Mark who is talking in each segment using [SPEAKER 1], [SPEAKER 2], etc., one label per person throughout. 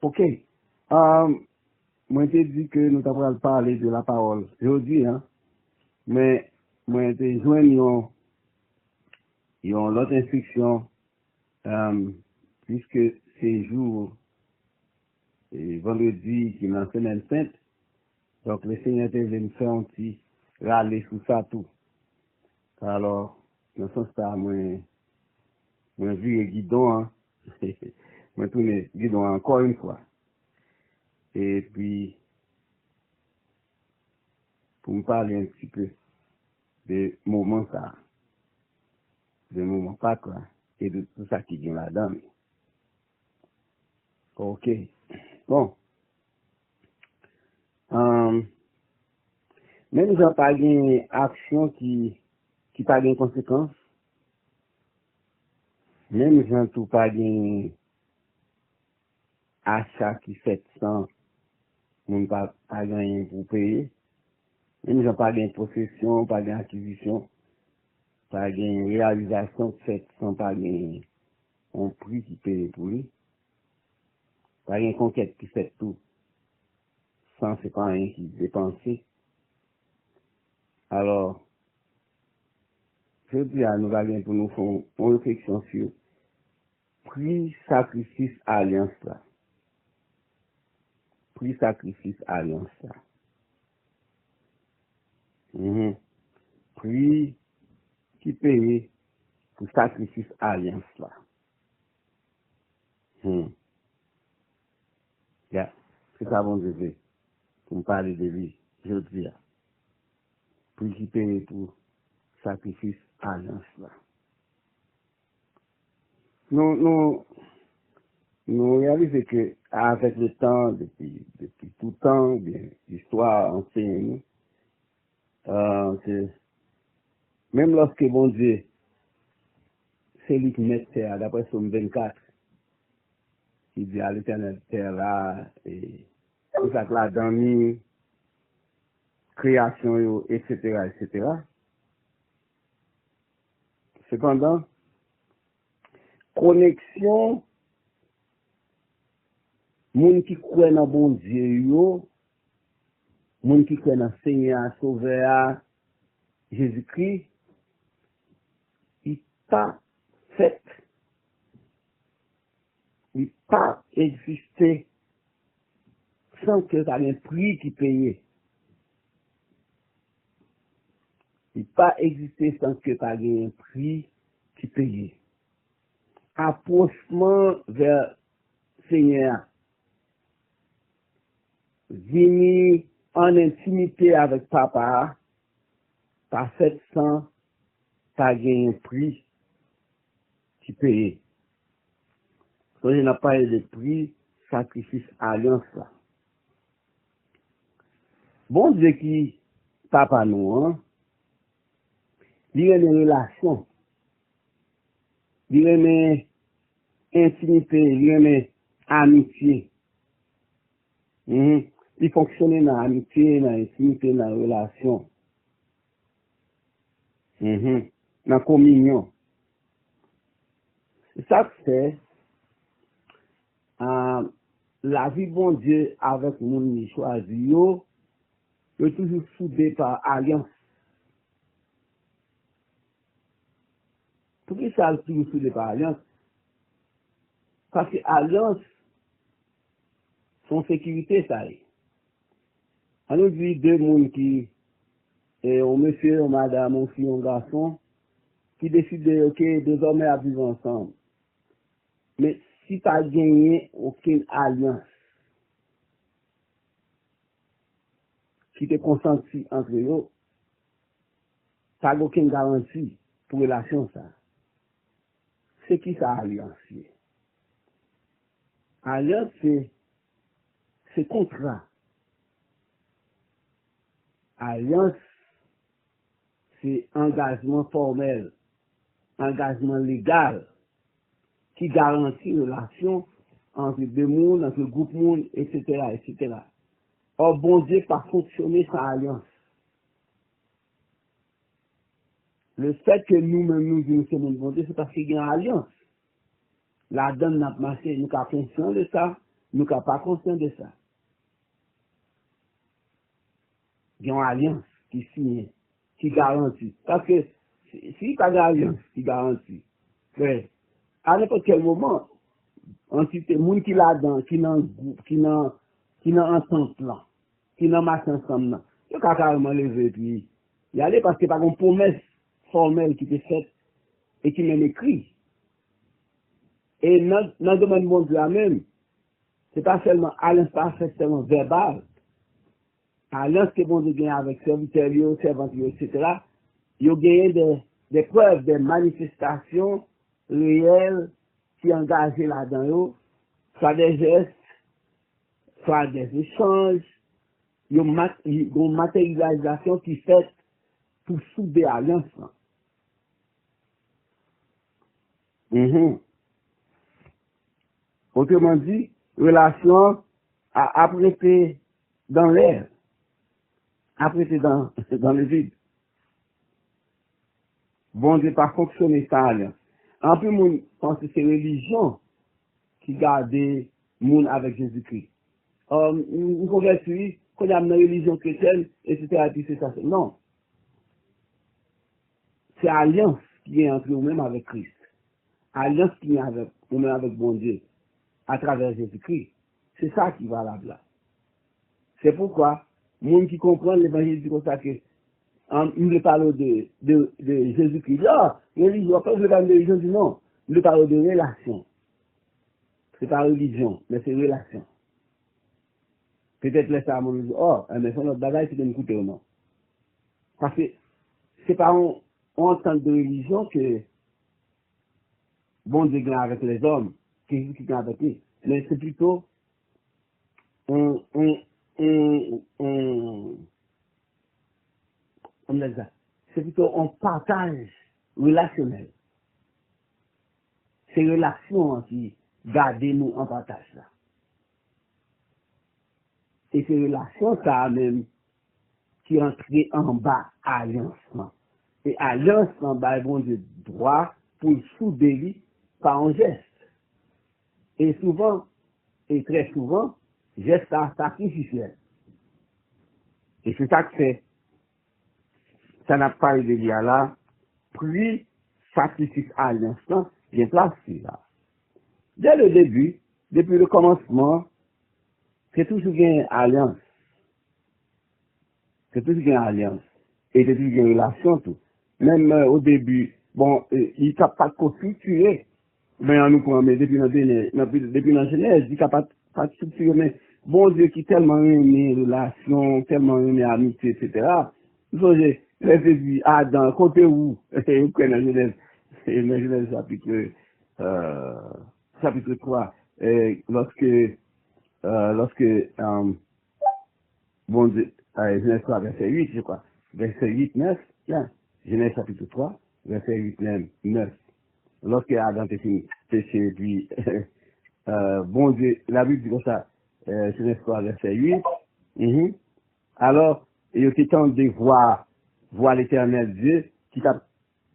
[SPEAKER 1] Ok. Moi, t'ai dit que nous t'avons parler de la parole. Aujourd'hui, hein. Mais, moi, t'ai joint l'autre instruction, puisque c'est jour, et vendredi, qui est dans la semaine sainte. Donc, le Seigneur te venu faire un petit râler sous ça tout. Alors, dans ce sens-là, moi, vu le guidon, hein. Moi, tourne le guidon encore une fois. Et puis, pour me parler un petit peu de moments ça, de moments pas quoi, et de tout ça qui vient là-dedans. Ok. Bon. Euh, même si on pas une action qui pas de conséquences, même si on tout pas une achat qui fait sans, on pas gagner pour payer, même si on pas de possession, pas d'acquisition, pas de réalisation faite sans pas de un prix qui paye pour lui, pas de conquête qui fait tout, sans c'est pas rien qui dépensé. Alors, je dis à nous allons pour nous faire une réflexion sur prix, sacrifice, alliance là. Prix, sacrifice, alliance là. Prix qui paye pour sacrifice, alliance là. Yeah. C'est ça bon Dieu pour me parler de lui. Je dis là. Prix qui paye pour sacrifice, alliance là. Nous réalisons que avec le temps, depuis tout temps, bien, l'histoire enseigne, que même lorsque bon Dieu, c'est lui qui met terre, d'après Somme 24, il dit à l'éternel terre là, et tout ça que là, dans nous, création, etc., etc. Cependant, connexion, moun qui croit dans bon Dieu, moun qui croit dans Seigneur, Sauveur, Jésus-Christ, il pas fait, il pas existé sans que ça ait un prix qui payait. Il pas existé sans que ça ait un prix qui payait. Approchement vers Seigneur, venir en intimité avec papa, par cette sang, ça ait un prix qui payait. Donc, il n'a pas eu de prix, sacrifice, alliance là. Bon Dieu qui, papa nous, hein, il y a une relation, il y a une intimité, il y a une amitié. Il fonctionne dans l'amitié, dans l'intimité, dans la relation, dans la communion. C'est ça que c'est la vie bon Dieu avec mon choisi, yo toujours soudé par alliance. Pourquoi ça toujours soudé par alliance? Parce que alliance, son sécurité, ça y est. On nous dit deux mondes qui, un monsieur, une madame, un fille, un garçon, qui décident, ok, désormais à vivre ensemble. Mais si tu n'as gagné aucune alliance qui te consentit entre eux, tu n'as aucune garantie pour relation ça. C'est qui ça alliance? Alliance, c'est contrat. Alliance, c'est engagement formel, engagement légal qui garantit relation entre deux mondes, entre groupe monde, etc., etc. Or, bon Dieu, pas fonctionner sans alliance. Le fait que nous-mêmes nous sommes une bon Dieu, c'est parce qu'il y a une alliance. La donne n'a pas marché, nous avons conscience de ça, nous sommes pas conscients de ça. Il y a une alliance qui signe, qui garantit. Parce que si pas d'alliance qui garantit, mais à n'importe quel moment, entité, moun qui là-dedans, qui dans groupe, qui dans entente là, qui dans marche ensemble là, il y a carrément levé puis y aller parce que par une promesse formelle qui était faite et qui même écrit. Et dans le domaine mondial même, c'est pas seulement alliance, pas seulement verbal, alliance que bon Dieu gagne avec serviteurs, servantes, etc. Il y a gagné des preuves, des manifestations réelles qui engagent là-dedans, soit des gestes, soit des échanges, il y a une matérialisation qui fait pour souder l'alliance. Autrement dit, relation à apprêter dans l'air, apprêter dans le vide. Bon Dieu pas fonctionner sans alliance. En plus, mon pense que c'est religion qui garde moun avec Jésus-Christ. Une converti, quand il y a une religion chrétienne, etc., et puis c'est ça. Non. C'est alliance qui est entre nous-mêmes avec Christ. Alliance qui est avec nous-mêmes avec bon Dieu, à travers Jésus-Christ. C'est ça qui va là-bas. C'est pourquoi, moun qui comprend l'évangile du consacré, il parle de Jésus-Christ. Ah, religion, pas de religion, dit non. Il parle de relation. C'est pas religion, mais c'est relation. Peut-être laisse ça à mon dit, oh, mais c'est notre bagage qui donne écouter ou non. Parce que c'est pas en tant de religion que bon Dieu gagne avec les hommes, que Jésus qui gagne avec eux. Mais c'est plutôt on dit ça. C'est plutôt un partage relationnel. C'est relations qui gardent nous en partage là. Et ces relations ça même qui entrent en bas alliance. Et alliance en bas bon Dieu droit pour souder par un geste. Et souvent, et très souvent, geste sacrificiel. Et c'est ça que c'est. Ça n'a pas eu de lien là. Puis, sacrifice à l'instant, bien placé là. Dès le début, depuis le commencement, c'est toujours une alliance. C'est toujours une alliance. Et c'est toujours une relation tout. Même au début, bon, il n'a pas conflictué. Mais on nous prend, mais depuis la Genèse, il n'a pas structuré. Mais bon Dieu qui tellement aimé relation, tellement aimé amitié, etc. Donc, j'ai dit, Adam, côté où, vous connaissez la Genèse chapitre 3, lorsque bon Dieu, Genèse 3, verset 8, je crois, verset 8, 9, tiens, Genèse chapitre 3, verset 8, 9, lorsque Adam était fini, péché, puis, bon Dieu, la Bible dit comme ça, Genèse 3, verset 8, alors, il était temps de voir l'éternel Dieu, qui t'a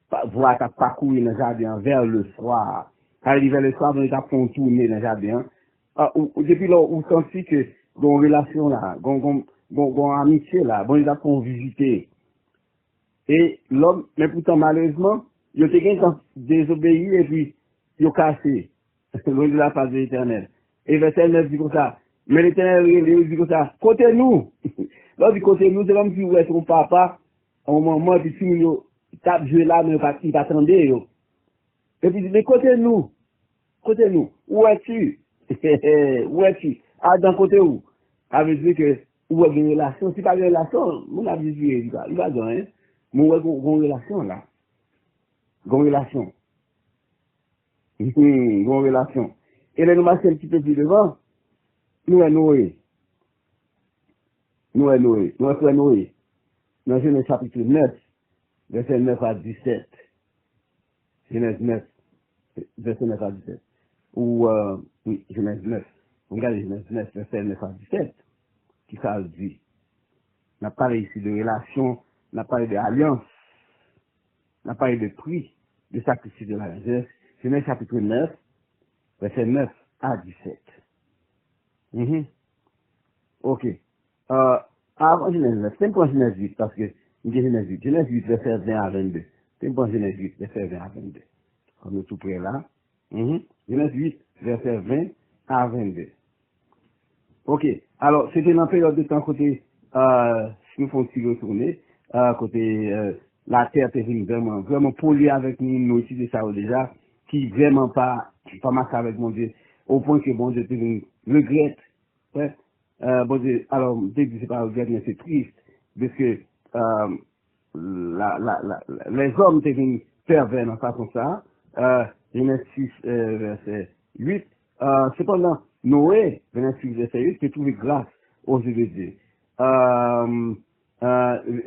[SPEAKER 1] parcouru dans le jardin vers le soir. Arrivé vers le soir, on t'a contourné dans le jardin. Depuis là, on sentit que, dans relation là, dans amitié là, bon, ils ont visité. Et l'homme, mais pourtant, malheureusement, il était quelqu'un désobéi et puis, il a cassé. Loin de la face de l'éternel. Et verset 9 dit comme ça. Mais l'éternel, il dit comme ça. Côté nous. Là, du côté nous, c'est comme si vous êtes son papa, au moment où il tape joué là, mais il attendait, yo. Et puis, il dit, mais côté nous, où es-tu? Où es-tu? Ah, d'un côté où? Ça veut dire que, où est une relation? Si pas une relation, mon avis, il va donner, mais où est une relation, là? Une relation. Une relation. Et là, nous marchons un petit peu plus devant, nous est Noé. Nous est frère Noé. Dans Genèse chapitre 9, verset 9 à 17. Genèse 9, verset 9 à 17. Ou, oui, Genèse 9. Regardez Genèse 9, verset 9 à 17. Qui ça dit? On n'a pas ici de relation, on n'a pas de alliance, on n'a pas de prix, de sacrifice de la Genèse. Genèse chapitre 9, verset 9 à 17. Mhm. Ok. Avant Genèse 9, c'est pour Genèse 8, parce que Genèse 8, Genèse 8, verset 20 à 22. C'est pour Genèse 8, verset 20 à 22. On est tout près là. Mhm. Genèse 8, verset 20 à 22. Ok. Alors, c'était dans la période de temps côté, si nous faisons aussi retourner, côté, la terre était vraiment, vraiment polluée avec nous utilisons ça déjà, qui vraiment pas marqué avec mon Dieu, au point que bon Dieu regrette, ouais. Bon Dieu, alors, dès que c'est pas regret, mais c'est triste, parce que, les hommes deviennent pervers dans façon ça, Genèse 6, verset 8, cependant, Noé, Genèse 6, verset 8, qui trouvé grâce aux yeux de Dieu.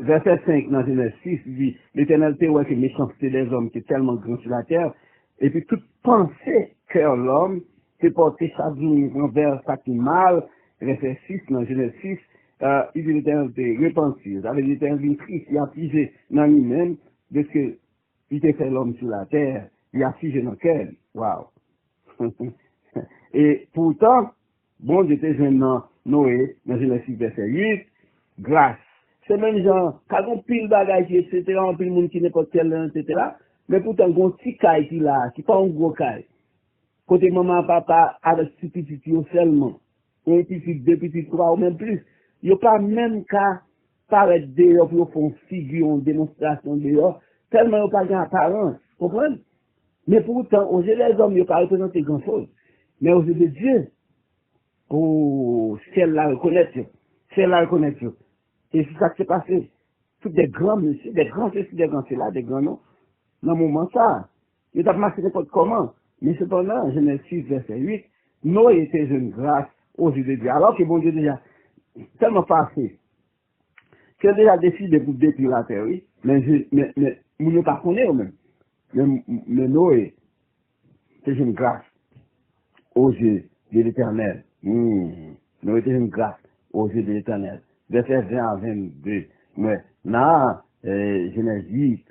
[SPEAKER 1] Verset 5 dans Genèse 6 dit, l'Éternel te ouais que méchanceté des hommes qui est tellement grande sur la terre, et puis toute pensée cœur l'homme, c'est porté chagrin envers sa qui mal, verset 6 dans Genèse 6, il dit l'Éternel te repentir, avec l'Éternel triste, il a figé dans lui-même, parce que il te fait l'homme sur la terre, il a figé dans quel, waouh. Et pourtant, bon Dieu était jeune dans Noé, dans Genèse 6, verset 8, grâce. C'est même genre, quand on pile bagage, etc., on pile monde qui n'est pas tel, etc., mais pourtant, on petit caille qui là, qui pas un gros caille. Côté maman, papa, avec ce petit yo seulement, un petit, deux petits, trois ou même plus, il n'y a pas même qu'à paraître dehors pour faire une figure, une démonstration dehors, tellement il n'y a pas d'apparence, comprenez? Mais pourtant, aux yeux des hommes, il n'y a pas représenté grand chose. Mais aux yeux de Dieu, oh, celle-là reconnaître, celle-là reconnaître. Et c'est ça qui s'est passé. Tous des grands monsieur, des grands ceci, des grands cela, des grands noms. Dans le moment ça, il n'a pas marqué n'importe comment. Mais cependant, Genèse 6, verset 8, Noé était une grâce aux yeux de Dieu. Alors que bon Dieu déjà, tellement passé, qu'il a déjà décidé pour détruire la terre, oui. Mais, nous ne pas connaître même. Mais Noé, c'est une grâce aux yeux de l'Éternel. Noé était une grâce aux yeux de l'Éternel. Verset 20 à 22. Mais là, Genèse 8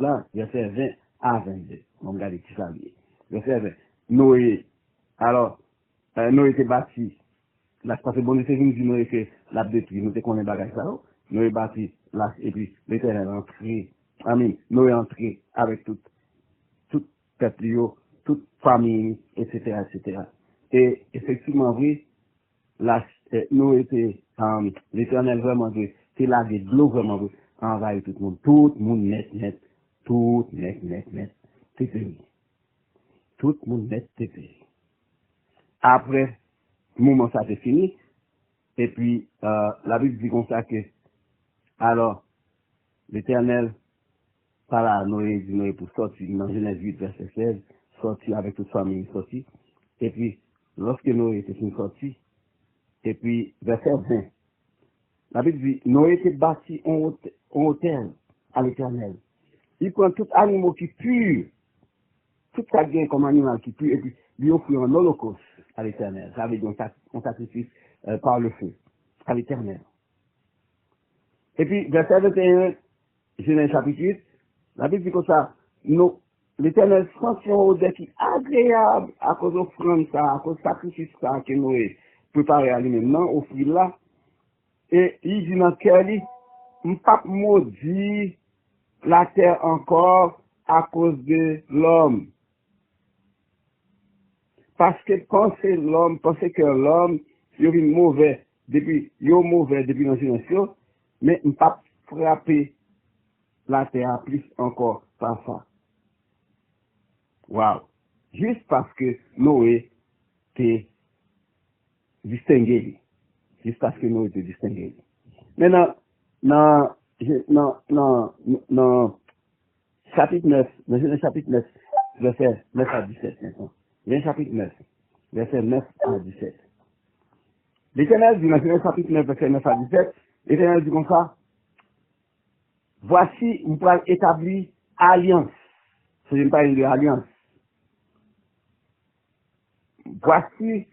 [SPEAKER 1] là, verset 20 à 22. On regarde qui ça dit. Verset 20. Noé, alors, Noé était bâti. Là, c'est parce que bon, c'est venu du Noé que la détruit. Nous te connaissons bagage ça, non? Noé bâti, là, et puis l'Éternel entré. Amen. Noé entré avec toute peuple, toute famille, etc., etc. Et effectivement, oui, nous était, l'Éternel vraiment, c'est là de l'eau vraiment, envahit tout le monde net, tout net, c'est fini. Tout le monde net, c'est fini. Après, le moment ça c'est fini, et puis, la Bible dit comme ça que, alors, l'Éternel, par là, Noé dit Noé pour sortir, dans Genèse 8, verset 16, sortir avec toute famille, sortir. Et puis, lorsque Noé était sorti, et puis, verset 20, la Bible dit, Noé était bâti en hôtel à l'Éternel. Il prend tout animal qui pue, tout ça vient comme animal qui pue, et puis, lui offre un holocauste à l'Éternel. Ça veut dire un sacrifice par le feu à l'Éternel. Et puis, verset 21, Genèse chapitre 8, la Bible dit comme ça, l'Éternel sent son odeur qui est agréable à cause de l'offrande ça, à cause du sacrifice ça que Noé préparé à lui-même, non, offrir là. Et il dit dans cœur, m'pas maudit la terre encore à cause de l'homme. Parce que penser que l'homme, il est mauvais depuis l'ancienne, mais m'pas frapper la terre plus encore par ça. Wow. Juste parce que Noé était distingué. Juste parce que Noé était distingué. Maintenant, dans chapitre 9, dans Genèse chapitre 9, verset 9 à 17, maintenant. Genèse chapitre 9, verset 9 à 17. L'Éternel dit dans Genèse chapitre 9, verset 9 à 17, l'Éternel dit comme ça, voici, on pourra établir alliance. Je ne parle de alliance. Voici,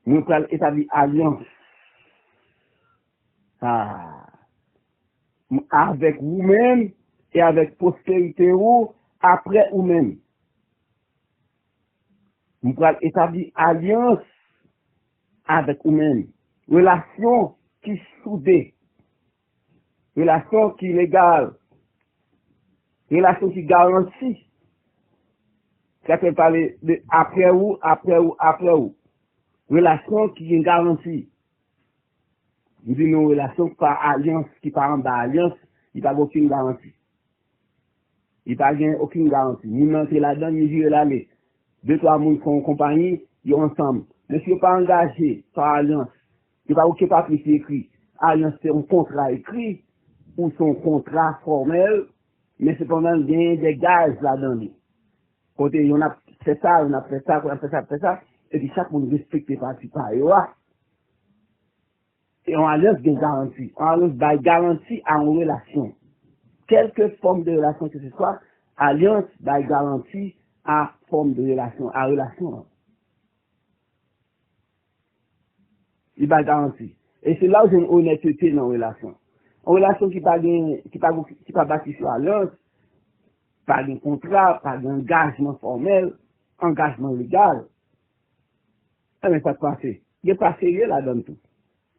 [SPEAKER 1] nous pourrons établir alliance avec vous-même et avec postérité ou après vous-même. Nous pourrons établir alliance avec vous-même. Relation qui soudée. Relation qui légale. Relation qui garantit. Ça peut parler de après ou. Relation qui est garantie. Nous disons une relation par alliance, qui par en bas alliance, il n'y a pas aucune garantie. Il n'y a pas aucune garantie. Nous n'entrons là-dedans, nous jouons l'aller. 2-3 personnes font compagnie, ils sont ensemble. Mais si vous pas engagé par alliance, il n'y a pas aucun papier qui est écrit. Alliance, c'est un contrat écrit, ou son contrat formel, mais cependant, il y a des gaz là-dedans. Côté, on a fait ça, on a fait ça, on a fait ça, et puis chaque monde respecte les parties par eux. Et on alliance des garanties. On alliance des garanties à une relation. Quelque forme de relation que ce soit, alliance des garanties à forme de relation, à relation. Il va garantir. Et c'est là où j'ai une honnêteté dans la relation. Une relation qui pas bâtie sur alliance, pas de contrat, pas d'engagement formel, engagement légal. Eh bien, ça passe. Il n'y a pas sérieux là-dedans tout.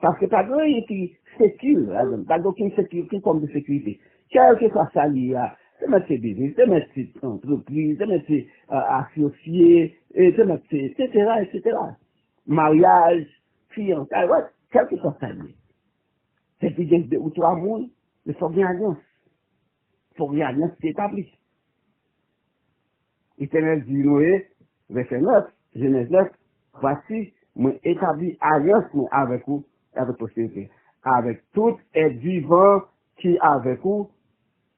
[SPEAKER 1] Parce que pas de rien qui sécure là-dedans. Pas d'aucune sécurité comme de sécurité. Quel que soit ça lié à, c'est mettre ses business, c'est mettre ses entreprises, c'est mettre ses associés, c'est mettre ses, etc. Mariage, fiançailles, ouais, quel que soit ça lié. C'est qu'il y a deux ou trois mois, il faut bien alliance. Il faut bien alliance s'établir. Éternel dit Noé, verset 9, Genèse 9, voici, moi établis alliance avec vous, avec postérité, avec tout être vivant qui est avec vous,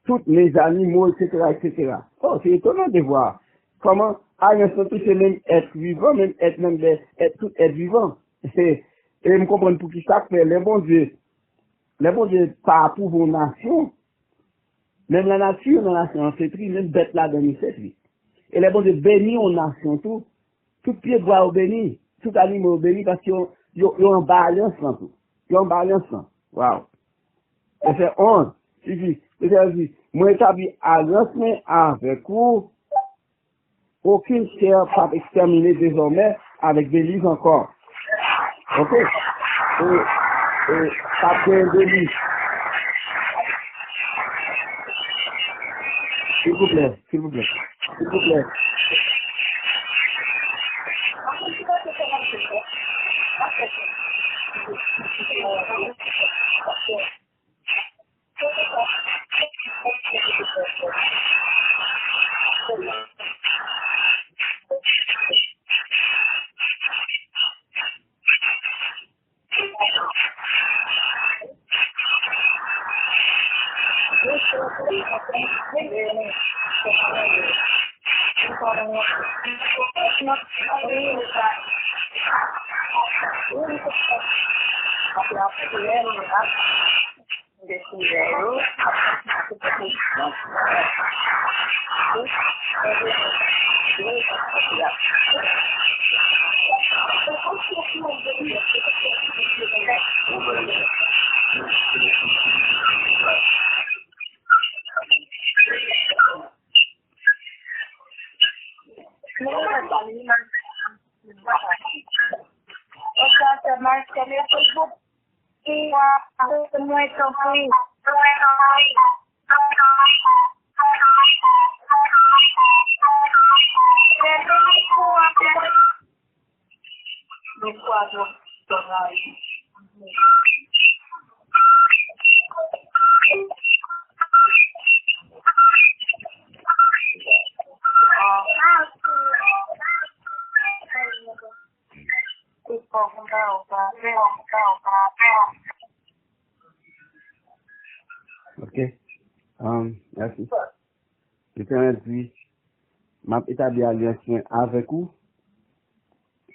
[SPEAKER 1] tous les animaux, etc. Oh, c'est étonnant de voir comment alliance touche même être vivant, même tout être vivant. Et me comprendre pour qui ça fait, les bons dieux, pas pour vos nations, même la nature, c'est pris, même bête là dans c'est pris. Et les bons dieux bénis aux nations, tout pied doit au béni, tout animal au béni parce qu'ils ont un balance dans tout. Ils ont un balance dans. Wow. Et c'est 11. Il dit, moi établi alliance avec vous, aucune chair pas exterminée désormais avec Bélise encore. Ok? Et pas bien Bélise. S'il vous plaît, s'il vous plaît, s'il vous plaît. Ok. Merci. L'Éternel dit, m'a établi alliance avec vous,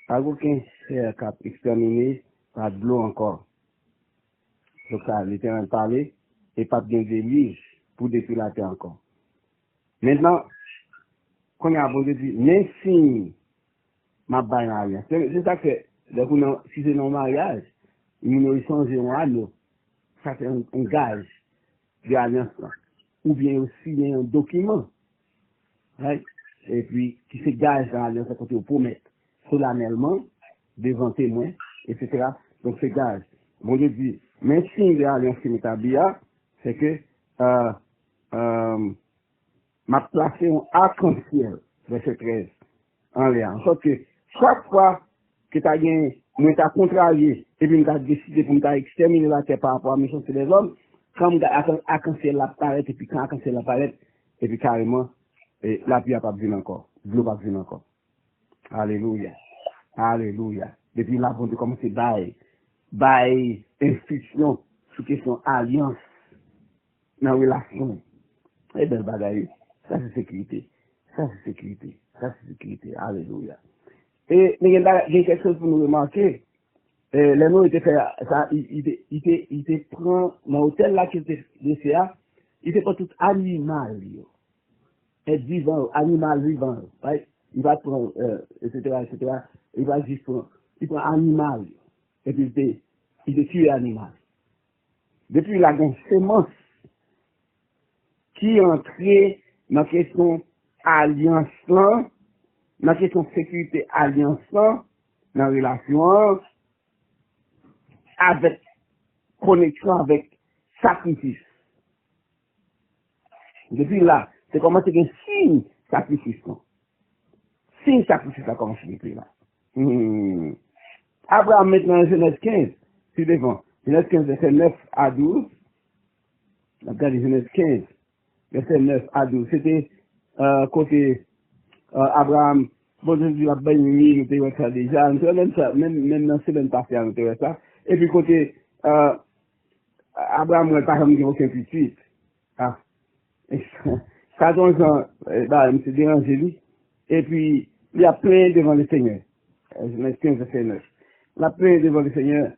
[SPEAKER 1] pas aucun chair cap exterminé, pas de l'eau encore. Donc ça, l'Éternel parlait, et pas bien de livres pour détruire la terre encore. Maintenant, quand il a bon dit, mais si ma baille alliance, c'est ça que, si c'est non mariage, nous échanger un anneau, ça fait un gage de alliance là. Ou bien aussi un document, right? Et puis qui se gage dans l'alliance à côté pour mettre solennellement devant témoin etc. Donc c'est gage. Bon Dieu dit, mais si l'alliance qui m'établit, c'est que m'a placé un arc-en-ciel, verset 13, en l'air. En sorte que chaque fois que tu as gagné, nous t'as contrarié, et puis nous t'as décidé pour nous exterminer la terre par rapport à la mission des hommes, quand arc-en-ciel apparaît, et puis quand arc-en-ciel apparaît, et puis carrément, la pluie n'a pas besoin encore. L'eau n'a pas besoin encore. Alléluia. Alléluia. Depuis là, on commence à bailler instruction sur question alliance dans la relation. Et belle bagaille. Ça c'est sécurité. Ça c'est sécurité. Ça c'est sécurité. Alléluia. Et il y a quelque chose pour nous remarquer. Les noms étaient fait, ça, il te prend, dans l'hôtel là qui était laissé là, il te prend tout animal, être vivant, animal vivant, right? Il va prendre, etc., il va juste prendre, il prend animal, et puis il te tue animal. Depuis la grande sémence, qui est entrée dans la question alliance, dans la question sécurité alliance, dans la relation, avec connexion, avec sacrifice. Depuis là, c'est comment c'est un signe sacrifice. Signe sacrifice a commencé depuis là. Abraham maintenant, Genèse 15, c'est devant. Genèse 15, verset 9 à 12. Regardez Genèse 15, verset 9 à 12. C'était côté Abraham, bon Dieu, la béni, nous avons ça déjà. Même dans semaine passée, nous avons ça. Et puis côté Abraham, n'a pas jamais aucun petit. Ah. Ça donc, M. dérangé lui. Et puis, il y a plein devant le Seigneur. Genèse 15, verset 9. Il y a plein devant le Seigneur.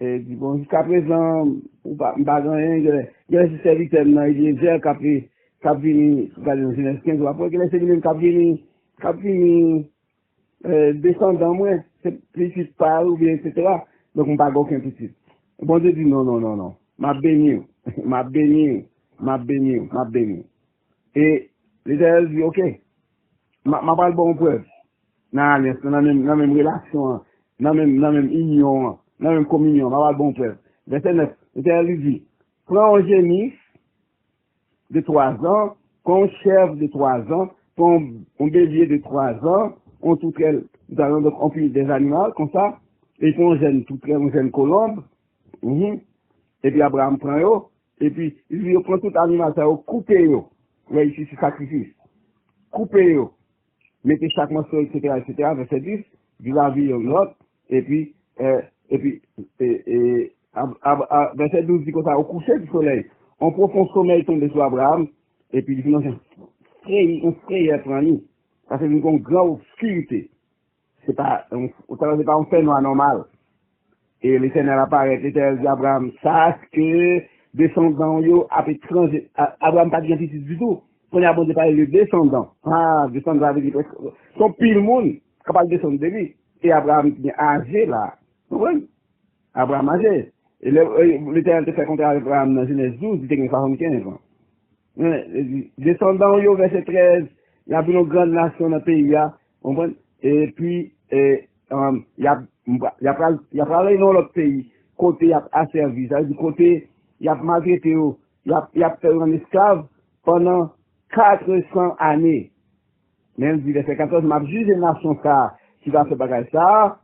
[SPEAKER 1] Et dit, bon, jusqu'à présent, ou pas rien, il y a ce serviteur, il est déjà qui a venu, regardez dans Genèse 15, après, il y a ce serviteur qui a venu, descendant moi, c'est petit par ou bien, etc. Donc, on ne parle aucun petit. Bon Dieu dit, non. M'a béni, m'a béni. Et l'Éternel dit, ok, m'a pas le bon preuve. Dans la même relation, dans la même union, dans la même communion, m'a pas le bon preuve. Verset 9, l'Éternel lui dit, prends un génisse de 3 ans, prends un chèvre de 3 ans, prends un bélier de 3 ans, on touterait, nous allons donc emplir des animaux, comme ça, et puis on gêne touterait, on gêne colombe, et puis Abraham prend yo, et puis il dit, prend tout animal, ça, coupez yo. Ouais, ici, c'est sacrifice. Coupez yo. Mettez chaque morceau, etc., verset 10, du la vie l'autre, et puis, verset 12 dit comme ça, au coucher du soleil, un profond sommeil tombe sur Abraham, et puis il dit, non, on frayeur pour lui, parce que c'est une grande obscurité. C'est pas un fait noir normal. Et l'Éternel apparaît, l'Éternel dit à Abraham, sache que descendant yo a étranger, Abraham pas bien petit du tout. Quand il a beau de parler de descendant, descendant avec lui, son pile monde, capable de descendre de lui. Et Abraham est âgé là. Vous voyez? Abraham âgé. Et l'Éternel te fait compter avec Abraham dans Genèse 12, il était 75 ans. Descendant yo, verset 13, il y a une grande nation dans le pays, et puis, il y a parlé dans l'autre pays, côté il y a asservi, ça veut dire côté il y a maltraité, il y a fait un esclave pendant 400 années. Même dit verset 14, m'a jugé nation ça, qui va faire bagage ça,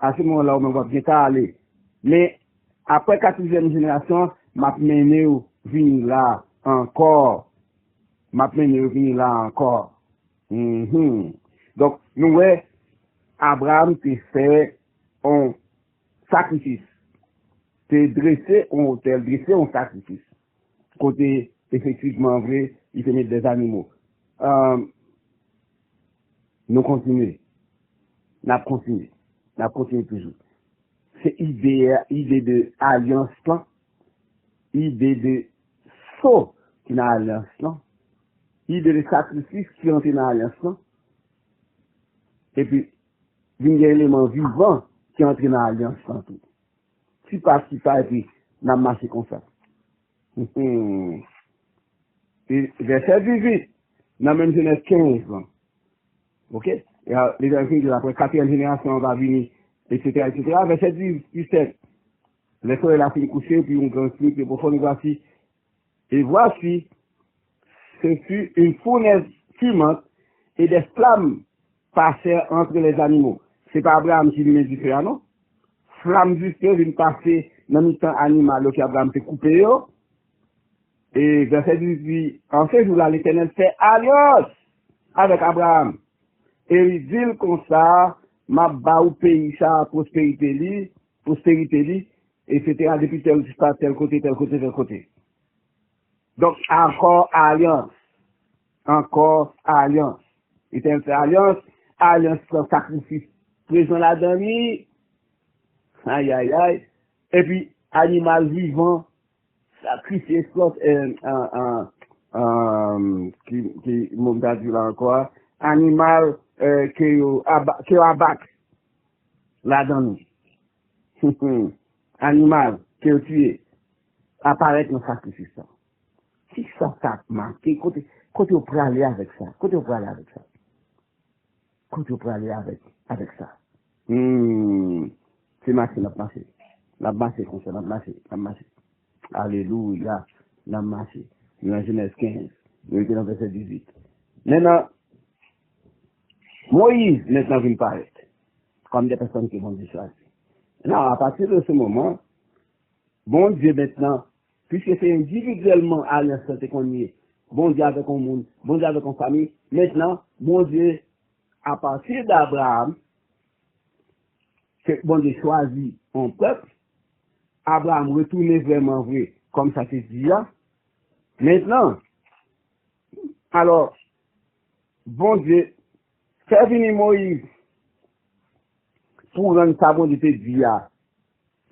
[SPEAKER 1] à ce moment-là, on va bien aller. Mais après 4e génération, m'a mené au venir là encore. Donc, nous, Abraham te fait un sacrifice. Te dressé un hôtel, dressé un sacrifice. Côté, effectivement, vrai, il te met des animaux. Nous continuons. Nous continuons toujours. C'est idée de alliance, idée de saut qui n'a alliance, idée de sacrifice qui entre dans l'alliance, et puis, il y a un élément vivant qui entre dans l'alliance sans tout. Si pas, et puis, n'a marché comme ça. Et verset 18, dans même Genèse 15, ok? Et les gens disent, après 4e génération, on va venir etc., etc. Verset 17. Le soleil a fait coucher, puis on grand cycle de pornographie. Et voici, ce fut une fournaise fumante et des flammes passèrent entre les animaux. C'est pas Abraham qui lui met du feu, non? Flamme du feu viennent passer dans le temps animal que Abraham s'est coupé. Et verset 18, en ce jour-là, l'Éternel fait alliance avec Abraham. Et il dit comme ça, ma ba ou pays ça, postérité li, etc. Depuis tel côté, tel côté, tel côté. Donc, encore alliance. Encore alliance. L'Éternel fait alliance, alliance sans sacrifice. Présent la demi, aïe, aïe, aïe. Et puis, animal vivant, sacrifié, qui m'ont dit là encore, animal qui abat la donne. Animal qui est tué, apparaît dans le sacrifice. Si ça t'a marqué, côté on peut aller avec ça, côté on peut aller avec ça, côté on peut aller avec ça. C'est marché, la marché comme ça, la marché. Alléluia, la marché. Dans Genèse 15, nous étions dans verset 18. Maintenant, Moïse, maintenant, vient paraître, comme des personnes qui vont dire choisir. Non, à partir de ce moment, bon Dieu maintenant, puisque c'est individuellement à l'instant qu'on y est, bon Dieu avec un monde, bon Dieu avec une famille, maintenant, bon Dieu, à partir d'Abraham, c'est bon Dieu choisit un peuple, Abraham retourne vraiment vrai, comme ça se dit là. Maintenant, alors, bon Dieu, fait venir Moïse pour rendre ça bon Dieu te dit là,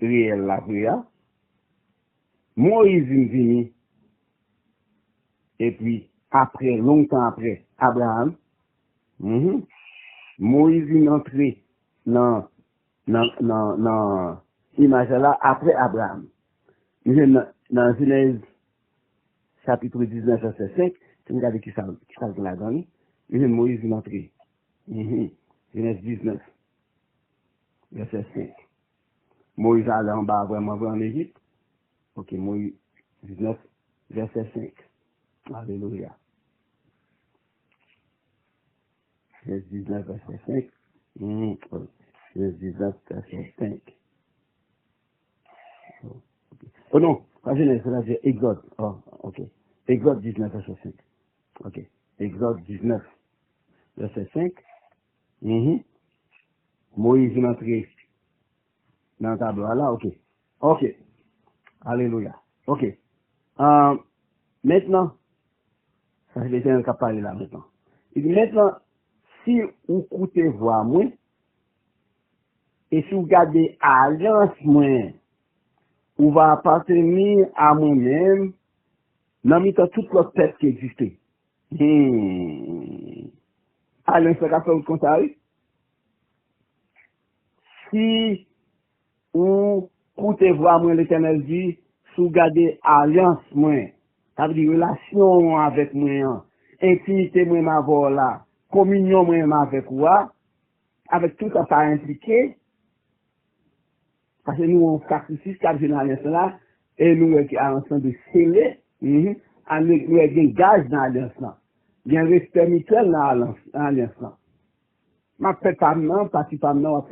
[SPEAKER 1] réel la vraie. Moïse est venu, et puis, après, longtemps après, Abraham, Moïse est entré dans l'image là, après Abraham. Dans Genèse, chapitre 19, verset 5, tu regardes qui ça la donne, Moïse est entré. Genèse 19, verset 5. Moïse allait en bas, vraiment, en Égypte. Ok, Moïse 19, verset 5. Alléluia. Genèse 19, verset 5. Genèse 19, verset 5. Oh non, pas Genèse, c'est Exode. Oh, ok. Exode 19, verset 5. Ok. Exode 19, verset 5. Moïse est entré dans le tableau là, ok. Ok. Alléluia. Ok. Maintenant, ça c'est l'Éternel qui a parlé là maintenant. Il dit maintenant, si vous écoutez voix moi, et si vous gardez alliance moi, vous va appartenir à moi-même, dans le toute l'autre tête qui existait. Alliance ça fait comme ça, oui? Si vous écoutez voix moi, l'Éternel dit, si vous gardez alliance moi, ça veut dire relation avec moi, intimité moi ma là, communion moi avec moi, avec tout ça impliqué, parce que nous on sacrifice quatre l'alliance là, et nous avons ensemble de sceller, nous avons un gage dans l'alliance là, il y a un respect mutuel dans l'alliance là. Ma fait pas non, partie pas non,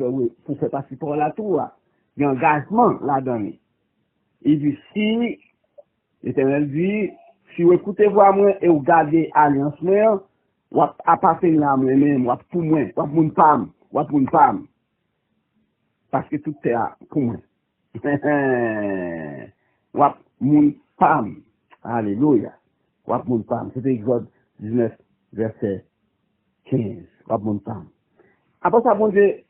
[SPEAKER 1] pour faire partie pour la tour, il y a un engagement là-dedans. Il dit si, l'Éternel dit, si vous écoutez voix moi et vous gardez alliance moi, vous appartenez à moi-même, vous pour moi, vous pour une femme, parce que tout est pour moi. Vous mon femme. Alléluia. Vous mon femme. C'était Exode 19, verset 15. Vous mon femme. Après ça, bon Dieu,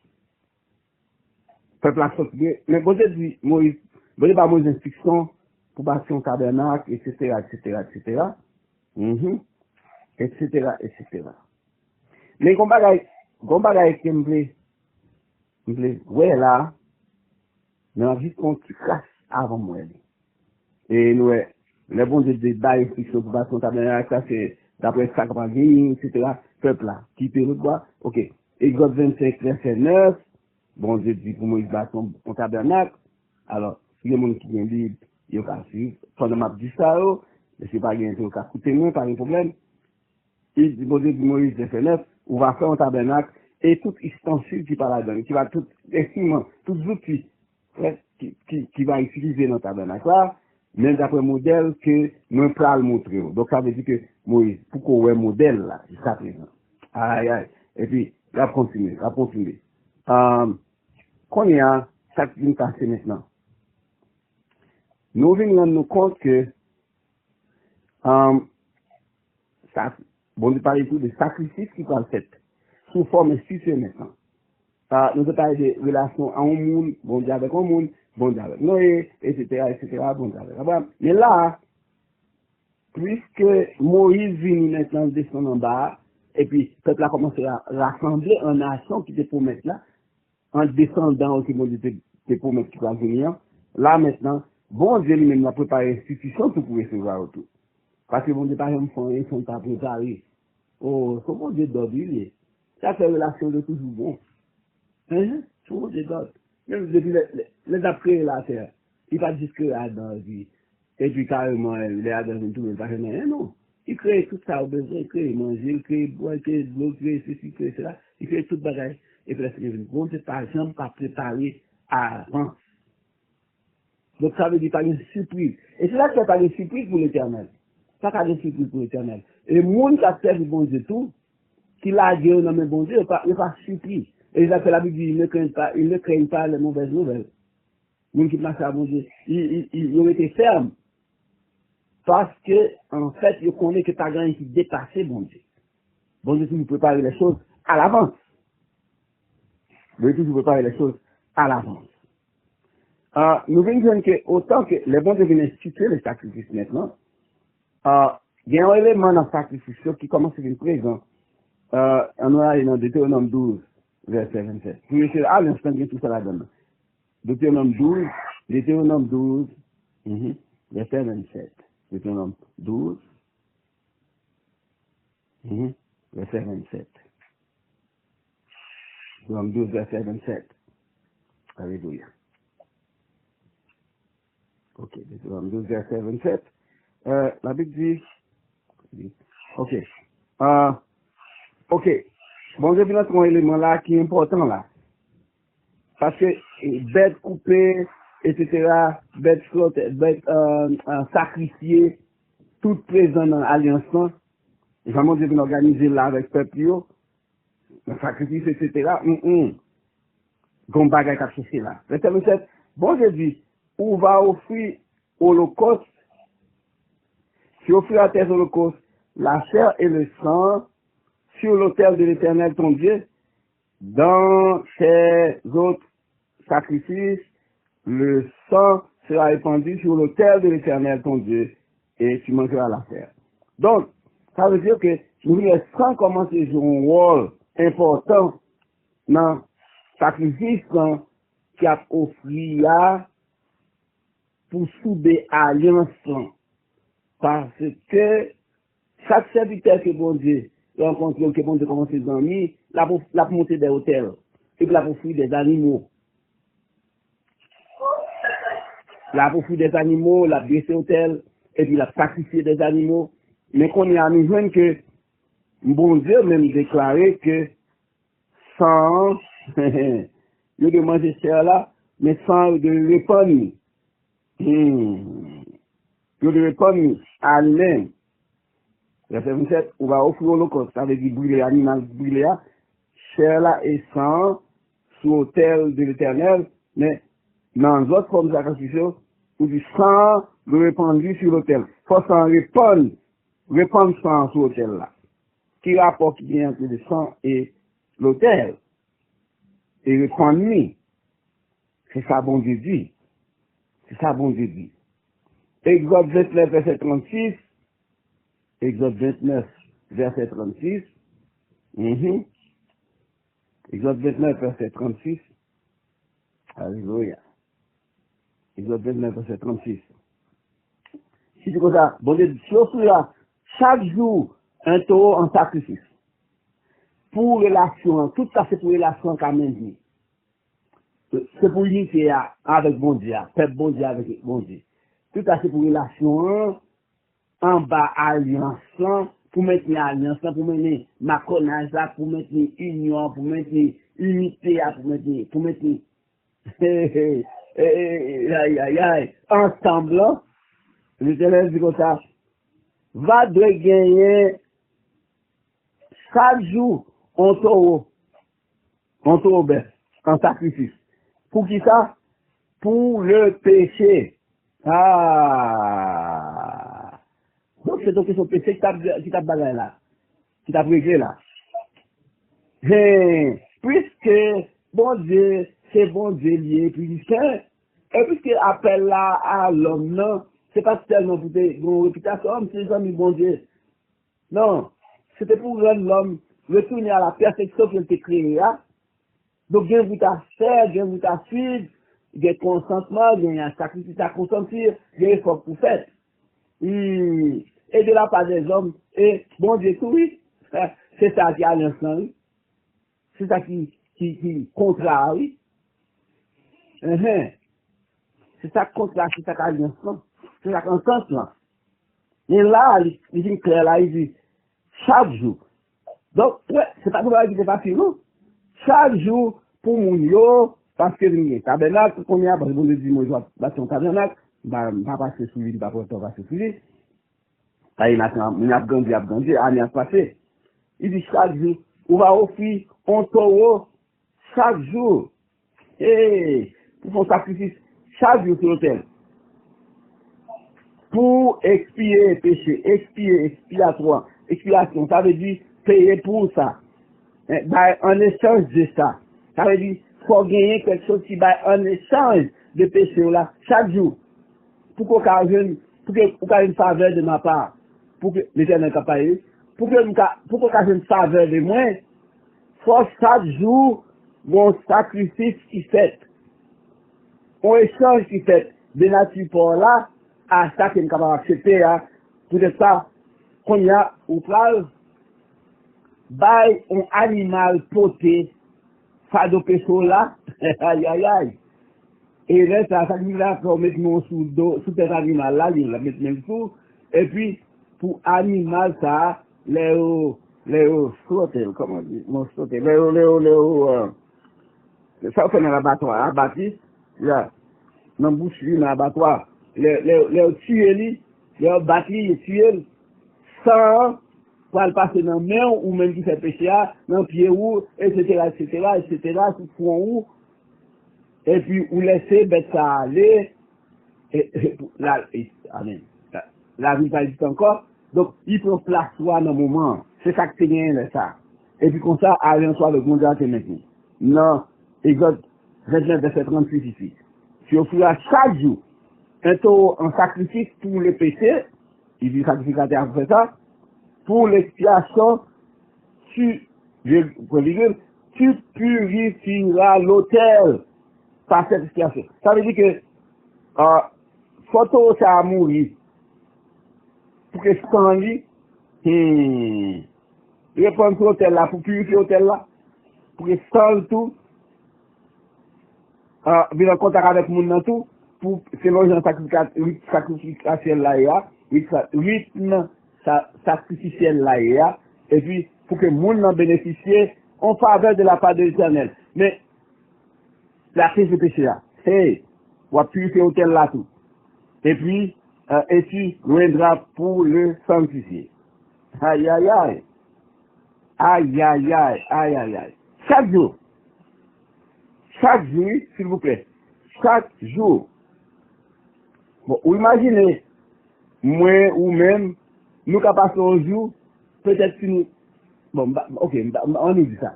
[SPEAKER 1] peuple a sorti, mais bon Dieu dit, Moïse, bon Dieu pas Moïse instructions pour bâtir un tabernacle, etc., etc., etc., etc., etc. Mais qu'on bagaille qui me plaît, ouais là, nous avons juste qu'on casse avant moi. Et nous, le bon Dieu de bail instruction pour bâtir un tabernacle, ça c'est d'après ça qu'on va etc., peuple là, qui peut le bois, ok. Exode 25, verset 9, bon Dieu dit pour Moïse bâtir son tabernacle. Alors, si les gens qui viennent libre, ils ont suivre. Pendant m'a dit ça, mais c'est pas bien, ils ont coûté moins, pas de problème. Il dit, bon Dieu dit Moïse, verset 9, on va faire un tabernacle, et tout ustensile qui va là-dedans, qui va tout instrument, tout outils, qui va utiliser dans le tabernacle là, même d'après modèle que nous pourrons le montrer. Donc ça veut dire que Moïse, pourquoi on a un modèle là, jusqu'à présent. Aïe, aïe. Et puis, la continuer, la continuer. Quand il y a ça qui vient passer maintenant, nous venons nous compte que, ça, bon, nous parlons tout de sacrifice qui va être fait, sous forme institutionnelle maintenant. Nous avons parlé de relations à un monde, bon Dieu avec un monde, bon Dieu avec Noé, etc., bon Dieu avec Abraham. Mais là, puisque Moïse vient maintenant descendre en bas, et puis, le peuple a commencé à rassembler en nation qui était pour mettre là, en descendant au Bon Dieu était pour mettre qui va venir, là maintenant, bon Dieu lui-même a préparé l'institution pour pouvoir recevoir autour. Parce que bon Dieu, par exemple, ils sont pas préparés. Oh, c'est bon Dieu d'ordre, ça fait relation de toujours bon. Hein? C'est bon Dieu d'ordre. Même depuis les après la terre, il va dire que Adam vit. Et puis carrément, les Adam viennent tout le temps. Non. Il crée tout ça au besoin, il crée manger, il crée boire, il crée de l'eau, il crée ceci, il crée cela, il crée tout bagage. Et puis là, c'est bon Dieu, par exemple, pas préparé avant. Donc ça veut dire pas une surprise. Et c'est là qu'il n'y a pas de surprise pour l'éternel. Ça pas de surprise pour l'éternel. Et le monde qui a servi bon Dieu tout, qui l'a dit au nom de bon Dieu, il n'est pas surpris. Et ils appellent la Bible, ils ne craignent pas les mauvaises nouvelles. Les gens qui marchent à bon Dieu, ils ont été fermes. Parce que, en fait, ils connaissent que ta gagne qui dépassait bon Dieu. Bon Dieu, toujours préparer les choses à l'avance. Bon Dieu, toujours préparer les choses à l'avance. Nous venons dire que, autant que les bons Dieu viennent instituer les sacrifices maintenant, il y a un élément dans le sacrifice qui commence à être présent. On a dans Deutéronome 12, verset 27. Vous mettez à l'instant que tout ça là-dedans. Deutéronome 12, verset 27. Deutéronome 12, verset 27. Deutéronome 12, verset 27. Alléluia. Ok, Deutéronome 12, verset 27. La Bible dit, ok. Ok. Bon, je vais mettre un élément là qui est important là. Parce que bêtes coupées, etc., bêtes flottées, bêtes sacrifiées, tout présent dans l'alliance, vraiment je vais organiser là avec le peuple, le sacrifice, etc. Gon bagay kap chercher là. Verset 27, bon je dis, on va offrir holocauste, tu offriras tes holocaustes, la chair et le sang, sur l'autel de l'Éternel ton Dieu, dans tes autres sacrifices, le sang sera répandu sur l'autel de l'Éternel ton Dieu, et tu mangeras la chair. Donc, ça veut dire que le sang commence à jouer un rôle important dans le sacrifice qui a offert pour souder alliance. Parce que chaque serviteur que bon Dieu rencontre, que bon Dieu commence ses amis, la pour monter des hôtels, et puis la pour fuir des animaux. La pour fuir des animaux, la blesser hôtel, et puis la sacrifier des animaux. Mais qu'on y a nous joindre que bon Dieu même déclaré que sans, lieu de manger chair là, mais sans de répandre, lieu de répandre à lui-même. Verset 27, on va offrir l'holocauste, ça veut dire brûler l'animal, brûler là, chair là et sang, sous l'autel de l'Éternel, mais dans d'autres formes de sacrifice, ou du sang répandu sur l'autel. Faut s'en répandre sang sur l'autel là. Qui rapporte qui vient entre le sang et l'autel? Et répandre, c'est ça bon Dieu dit. C'est ça bon Dieu dit. Exode 29, verset 36. Exode 29, verset 36. Exode 29, verset 36. Alléluia. Exode 29, verset 36. Si c'est comme ça, bon Dieu, si on fera chaque jour un taureau en sacrifice, pour relation, tout ça c'est pour relation qu'a maintenu. C'est pour unité avec bon Dieu, faire bon Dieu avec bon Dieu. Tout ça, c'est pour relation, en bas alliance, pour maintenir alliance, pour maintenir maconnage, pour maintenir union, pour maintenir unité, pour maintenir, ensemble, je te laisse dire comme ça, va de gagner chaque jour un taureau bœuf, en sacrifice. Pour qui ça? Pour le péché. Ah! Donc c'est donc son péché qui t'a bagarre là, qui t'a réglé là. Puisque bon Dieu, c'est bon Dieu lié, puis c'est, et puisque appel là à l'homme, non, c'est pas seulement pour des bonnes réputations, c'est les amis bon Dieu. Non, c'était pour rendre l'homme retourner à la perfection qu'il était créé. Hein? Donc, il y a un bout à faire, il y a un bout à suivre, il y a un consentement, il y a un sacrifice à consentir, il y a un effort pour faire. Et de la part des hommes, et bon Dieu, tout, oui, c'est ça qui a l'instant, oui. C'est ça qui contrat, oui. C'est ça qui contrat, c'est ça qui a l'instant. C'est ça qui a l'instant, là. Et là, il dit clair, là, il dit, chaque jour. Donc, ouais, c'est pas pour la vie, c'est pas non. Chaque jour, pour mon yo, parce que le tabernacle, qu'on y a, parce que bon, dit, moi, je vais bâtir un tabernacle, bah, pas passer sous lui, pas passer sous lui. Ça, il a grandi, année a passé. Il dit, chaque jour, on va offrir un taureau, chaque jour. Et, pour son sacrifice, chaque jour sur l'autel. Pour expier les péchés, expiation, ça veut dire payer pour ça. En échange de ça, ça veut dire faut gagner quelque chose qui va en échange de péché là, chaque jour. Pour qu'on ait une faveur de ma part, pour que l'Éternel n'a pas eu, pour qu'on ait une faveur de moi, faut chaque jour mon sacrifice qui fait, un échange qui fait de nature pour là, à ça qu'il est capable d'accepter, peut-être ça, qu'on y a, ou pral, by un animal poté, fado pécho là, aïe aïe aïe. Et là, ça dit là, pour mettre mon sous cet animal là, il la mettre même sous, et puis, pour animal ça, sauter, comment dire, mon sauter, ça fait dans l'abattoir, abattu, là, dans boucherie, dans l'abattoir, tuer lui, battu, tuer, sans, pour le passer dans la main, ou même qui fait péché, dans le pied ou, etc., sous front ou, et puis, ou laisser bête ça aller, amen. La vie pas existe encore, donc, il prend place soit dans le moment, c'est ça que c'est bien, ça. Et puis, comme ça, aller en soi, le monde à te maintenant. Non, Exode 29, verset 38 ici. Tu offriras chaque jour un taureau en sacrifice pour le péché, il dit sacrificateur fait ça, pour l'expiation, tu purifieras l'autel par cette expiation. Ça veut dire que, photo ça a mouru, pour que sang lui, répondre sur l'autel là, pour purifier l'autel là, pour que sang tout, venir en contact avec mon dans tout, pour, selon le sacrificateur là, rythme sacrificiel là, et puis, pour que mon en bénéficie en faveur de la part de l'Éternel. Mais, la crise de péché là, c'est, on va purifier l'autel là tout. Et puis, et tu viendras pour le sanctifier. Aïe, aïe, aïe. Aïe, aïe, aïe, aïe, aïe, aïe. Chaque jour, s'il vous plaît, chaque jour. Bon, ou imaginez, moi ou même, nous qui passons un jour, peut-être si nous, bon, ok, on nous dit ça.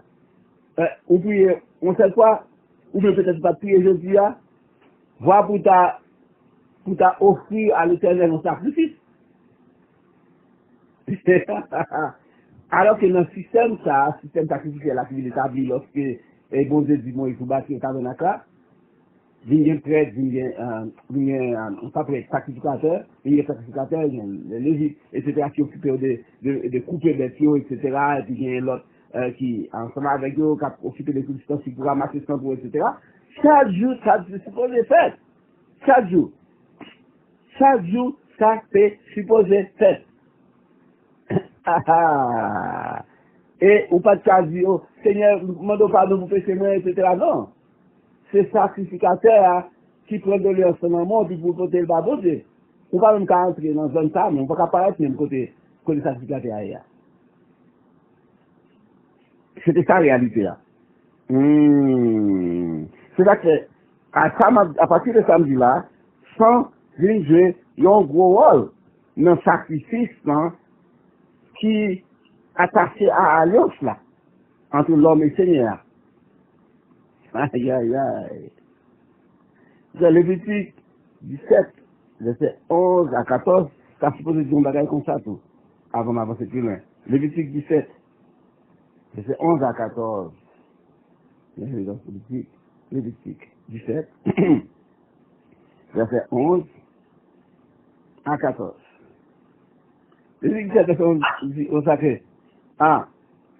[SPEAKER 1] Ou puis, on sait quoi, ou bien peut-être pas prier aujourd'hui, voir pour ta offrir à l'Éternel un sacrifice. Alors que dans le système sacrificiel là qui est établi lorsque bon Dieu dit moi il faut bâtir un tabernacle là, il y a un prêtre, il y a sacrificateur, il y a sacrificateur, il y a le légiste, etc. qui occupent de couper des tuyaux, etc. Et puis il y a l'autre qui ensemble avec eux qui occupent des substances pour ramasser ce pour, etc. Chaque jour, ça c'est supposé faire. Chaque jour. Chaque jour, ça c'est supposé faire. Et ou pas de cas dire, oh, Seigneur, demande pardon pour pécher moi, etc. Non. C'est sacrificateur qui prend de leur son puis pour porter le babosé. On ne peut pas même entrer dans une zone ça, mais on ne peut pas apparaître même côté sacrificateur ailleurs. C'était ça la réalité là. C'est là que, à partir de samedi là, sans jouer un gros rôle dans le sacrifice là, qui attaché à l'alliance là, entre l'homme et le Seigneur. Aïe, aïe, aïe. Dans Lévitique 17, verset 11 à 14, ça suppose dire un bagage comme ça tout, avant d'avancer plus loin. Lévitique 17, verset 11 à 14. Lévitique 17, verset 11 à 14. Lévitique 17, verset 11, dit au sacré.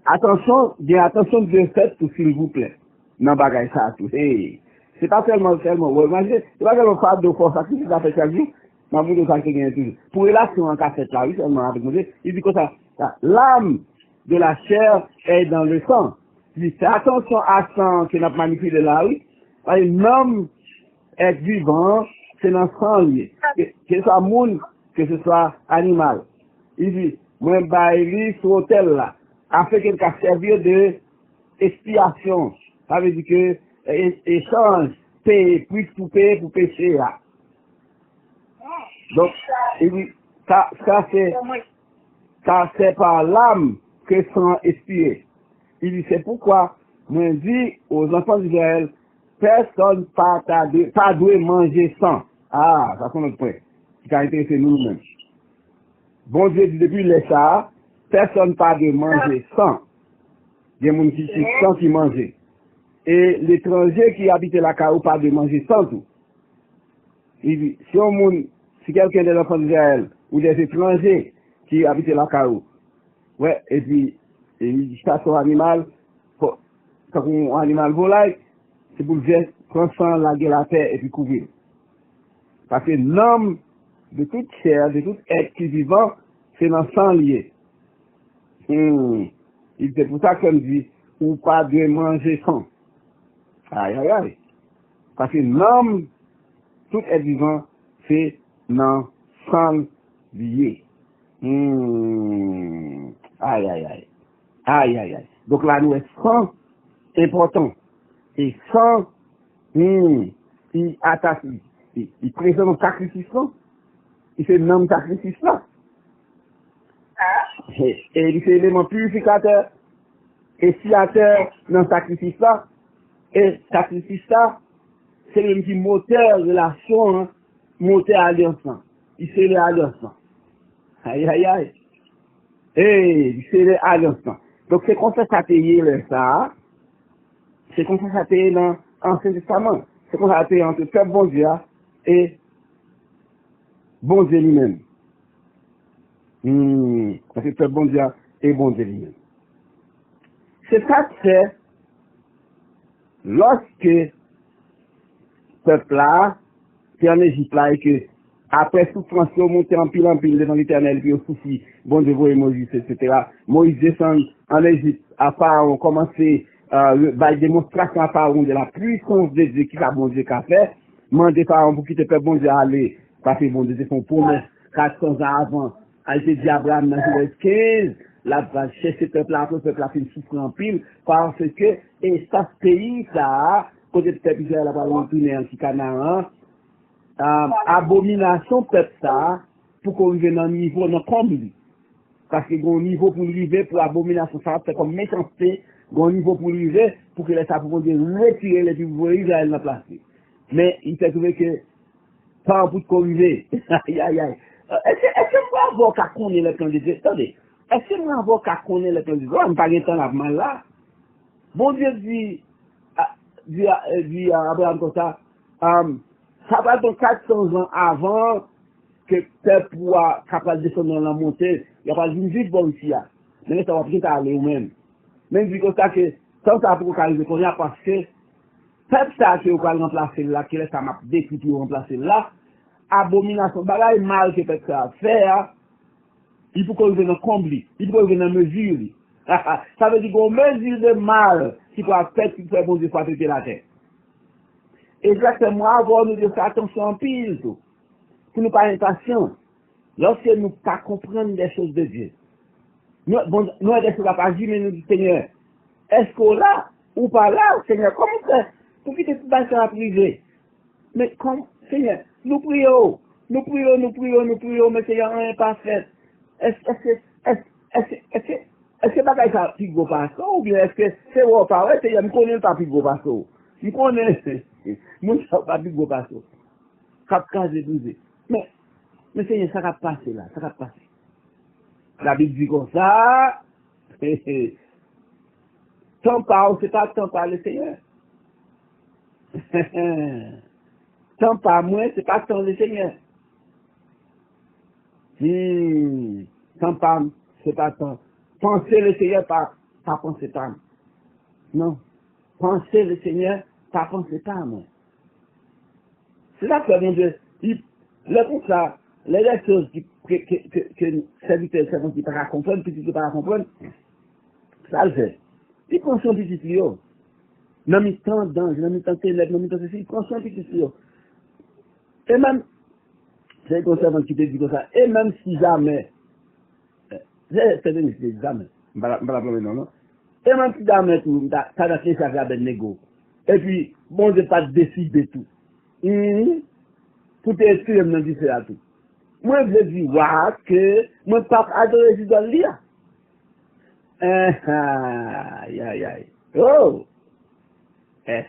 [SPEAKER 1] Attention, bien attention de fait tout s'il vous plaît. Non, bagage ça tout. Hey. C'est pas tellement, ouais, c'est pas tellement faire de force sacrifice à faire chaque jour, mais vous devez faire toujours. Pour relation en cassette là, oui, seulement avec moi, il dit comme ça, l'âme de la chair est dans le sang. Il dit, c'est attention à sang que notre manipulé là, oui. L'homme est vivant, c'est dans le sang lié. Que ce soit monde, que ce soit animal. Il dit, moi, il sur l'hôtel là, afin qu'il puisse servir de expiation. Ça veut dire que, échange, paye, plus pour payer pour pécher là. Donc, il dit, ça c'est par l'âme que sont expiés. Il dit, c'est pourquoi, moi, dit aux enfants d'Israël, personne pas doit manger sans. Ah, ça c'est notre point. Qui a intéressé nous-mêmes. Bon Dieu dit depuis les ça, personne pas de manger sans. Il y a des gens qui sont sans qui manger. Et l'étranger qui habite la caille pas de manger sans tout. Il dit, si quelqu'un des enfants d'Israël ou des étrangers qui habitent la caille, ouais, et puis, il dit, chasse un animal, quand un animal volaille, c'est pour le prendre sang, laguer la terre et puis couvrir. Parce que l'homme de toute chair, de tout être qui vivant, c'est dans le sang lié. C'est pour ça qu'on dit, ou pas de manger sans. Aïe, aïe, aïe. Parce que l'homme, tout être vivant, c'est dans le sang lié. Aïe, aïe, aïe. Aïe, aïe, aïe. Donc là, nous, est sang important. Et sang, il attache, il présente un sacrifice là. Il fait nom sacrifice là. Et il fait élément purificateur, expiateur dans le sacrifice là. Et sacrifice là, c'est le petit moteur de relation, hein, moteur alliance. Il fait l'alliance. Aïe, aïe, aïe. Et il fait l'alliance. Donc c'est comme ça que ça. C'est comme ça que dans l'Ancien Testament. C'est comme ça que entre le peuple bon Dieu et bon Dieu lui-même. Parce que le peuple bon Dieu et bon Dieu lui-même. C'est ça que c'est lorsque le peuple là, qui est en Égypte là, et que après souffrance, ils montent en pile devant l'Éternel, puis ils souffrent, bon Dieu, voyez Moïse, etc. Moïse descend en Égypte, à Pharaon, commencer la démonstration à Pharaon de la puissance de Dieu qui a bon Dieu qu'a fait, demander Pharaon pour quitter le peuple bon Dieu aller, parce que bon Dieu, c'est son promesse 400 ans avant, a été dit Abraham dans Genèse 15, là, va chercher ce peuple-là, le peuple-là fait souffrir en pile, parce que, et ça, ce pays, ça, côté de peuple Israël, va retourner en Canaan, abomination peuple ça, pour qu'on vienne dans le niveau, dans le comble. Parce que un niveau pour arriver, pour abomination ça, c'est comme méchanceté, un niveau pour arriver, pour que les ça pour retirer les pouvoirs Israël dans la place. Mais il s'est trouvé que, pas un bout de corriger. Aïe, aïe, aïe. Est-ce que moi, avoir qu'à connaître le plan de Dieu? Attendez. Est-ce que moi, avoir qu'à connaître le plan de Dieu? On ne parle pas de mal là. Bon Dieu dit à Abraham comme ça, ça va être 400 ans avant que le peuple soit capable de descendre dans la montée. Il n'y a pas de vie bon ici. Mais ça va peut-être aller ou même. Même dit comme ça que, tant ça pour arriver, qu'on y a parce que, peuple ça qui va remplacer là, qui laisse ça m'a décrit pour remplacer là, abomination, bagaille mal que peuple ça fait, il faut qu'on vienne en combler, il faut qu'on vienne en mesure. Ça veut dire qu'on mesure de mal qui peut faire qui peut bon Dieu soit traiter la terre. Exactement, avoir nous de faire attention en pile tout. Pour nous pas impatients. Lorsque nous pas comprendre des choses de Dieu. Nous, bon, nous, des choses à pas dire, mais nous disons, Seigneur, est-ce qu'on là ou pas là, Seigneur, comment ça? Pour quitter tout ça à privé. Mais comme, Seigneur, nous prions, mais Seigneur, on n'est pas fait. Est-ce que bagaille ça plus gros pasteur ou bien est-ce que c'est ou pas ouais Seigneur, me connais pas plus gros pasteur. Me connais, moi ça pas plus gros pasteur. Cap casé douze. Mais Seigneur, ça va passer là, ça va passer. La Bible dit comme ça, tant pas, c'est pas tant pas le Seigneur. Tant pas moi, c'est pas tant le Seigneur. Tant pas, c'est pas tant. Penser le Seigneur, pas penser pas. Non. Penser le Seigneur, pas penser pas moi. C'est là que mon Dieu, le comme ça, les choses que serviteurs savent qui pas comprendre, puis qui pas comprendre, ça le fait. Il prend son petit tuyau. Non, mais tant d'anges, non, mais tant d'élèves, non, mais tant ceci, il prend son petit tuyau. Et même, c'est un servant qui te dit comme ça, et même si jamais, c'est jamais, non. Et même si jamais tout, ça a fait ça avec négo. Et puis, bon, je pas décider tout. Tout est extrême dans dit ça tout. Moi, je dis, waouh, que, mon papa adore les idoles là. Aïe, aïe, aïe. Oh! Est-ce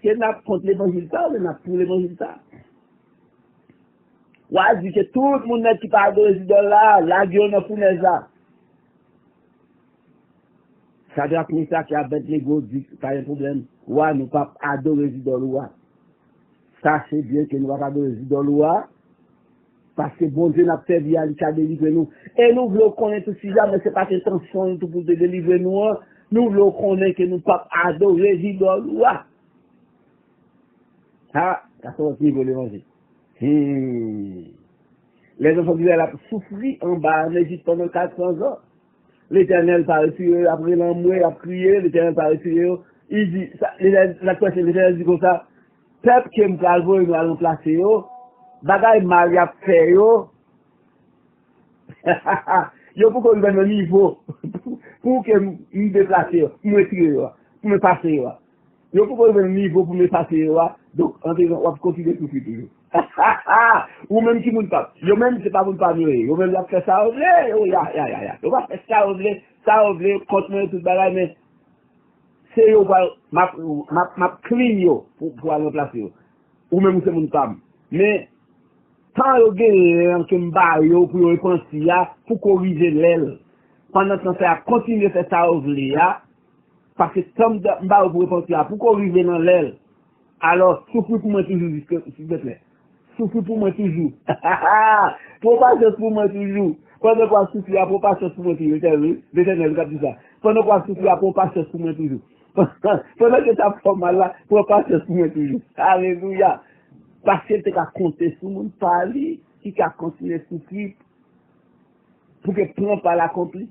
[SPEAKER 1] que n'a contre l'évangile ça ou n'a pour l'évangile ça? Ouais, dit que tout le monde qui parle de les idoles là, la gueule n'a pour les ça. Ça doit être ça qui a bête les gros, dit, pas un problème. Ouais, nous pas adorer les idoles, ouais. Sachez bien que nous ne va pas adorer les idoles, ouais. Parce que bon Dieu n'a pas servi à délivrer nous. Et nous voulons connaître tout ça, mais ce n'est pas intention pour délivrer nous. Nous voulons connaître que nous ne pas adorer les idoles. Ah, ça c'est votre niveau de l'évangile. Les enfants d'Israël ont souffert en bas en Égypte pendant 400 ans. L'Éternel par retiré, après l'emmoué, a prié, l'Éternel par retiré. Il dit, la question, l'Éternel dit comme ça, peuple qui me calvo, il va remplacer. Bagay mal a fait yo. Yo pour qu'on vienne au niveau pour que me déplacer, pour me tirer, pour me passer. Yo pour qu'on vienne au niveau pour me passer. Donc on va continuer tout toujours. Ou même qui moun pas. Yo même c'est pas moun pas mieux. Yo même la fait ça au vrai. Yo ya. Yo va faire ça au vrai, continuer tout bagay mais c'est yo ma clean yo pour aller remplacer yo. Ou même c'est moun pas. Mais quand vous avez un pour penser pour corriger l'aile, pendant que ça continue de faire ça au parce que comme vous penser pour corriger dans l'aile, alors souffle pour moi toujours, s'il vous plaît. Souffle pour moi toujours. Pour pas pour moi toujours. Pendant qu'on souffle pour pas pour moi toujours. L'éternel regarde tout ça. Pendant qu'on souffle pour pas pour moi toujours. Pendant que ça fait mal là, pour pas pour moi toujours. Alléluia. Parce que tu as compté sur mon parler, qui a continué à souffrir pour que plan pas l'accompli.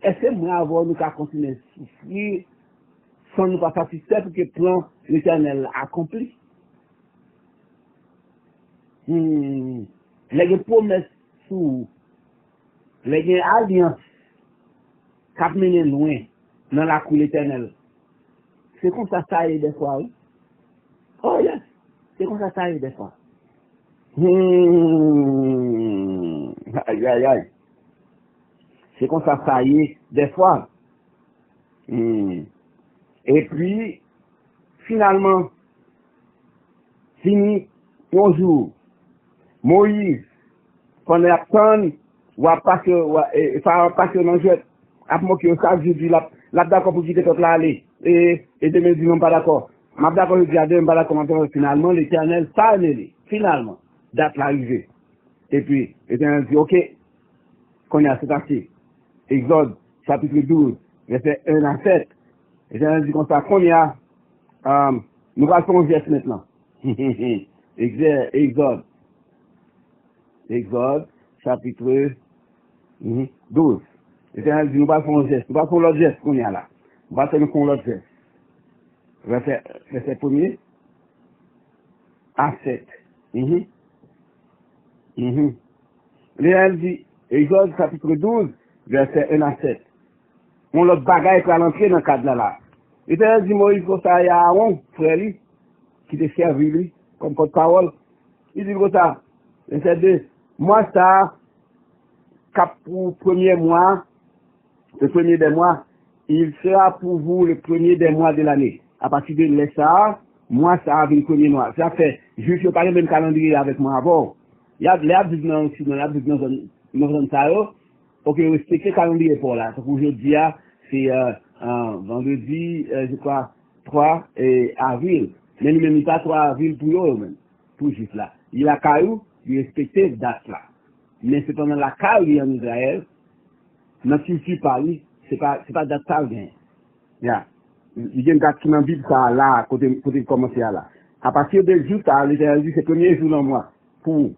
[SPEAKER 1] Est-ce que moi, avant, nous avons continué à souffrir sans nous pas satisfaire pour que plan l'Éternel accompli? Les promesses sous les alliances qui mènent loin dans la cour l'Éternel. C'est comme ça est des fois, oui. Oh yes. C'est comme ça est des fois. Aïe. C'est comme ça est des fois. Et puis, finalement, fini, bonjour, Moïse, pendant la peine, ou à passer dans le jeu, à moquer chaque jour, la d'accord pour quitter toute l'allée, et demain, dit non pas d'accord. Ma d'accord, je dis à deux, pas d'accord, finalement, l'Éternel, ça, finalement, date l'arrivée. Et puis, l'Éternel dit, ok, qu'on a cet assez. Exode, chapitre 12, verset 1 à 7. L'Éternel dit comme ça, qu'on y a, nous allons faire un geste maintenant. Exode, chapitre 12. L'Éternel dit, nous allons faire un geste. Nous allons faire l'autre geste qu'on y a là. Nous allons faire l'autre geste. Verset 1er à 7. L'Éternel dit, Exode, chapitre 12, verset 1 à 7. On l'autre bagaille pour l'entrer dans le cadre là. L'Éternel dit, Moïse, comme ça, il y a Aaron, frère, lui, qui te servi, lui, comme porte-parole. Il dit comme ça, verset 2, moi, ça, cap pour premier mois, le premier des mois, il sera pour vous le premier des mois de l'année. À partir de ça, moi, ça a le premier mois. Ça fait, je suis pas le même calendrier avec moi avant. Il y a les habitudes dans ça, ok, respectez le calendrier pour là. Donc aujourd'hui, c'est vendredi, je crois, 3 avril. Mais lui-même, il pas 3 avril pour eux, même. Pour juste là. Il a caillou, il respectait cette date là. Mais c'est pendant la caille en Israël, n'a suffit pas lui, c'est pas date ça bien. Yeah. Il y a une date qui m'a dit ça là, côté commencer là. À partir de jour, l'Éternel dit c'est le premier jour dans moi. Pour.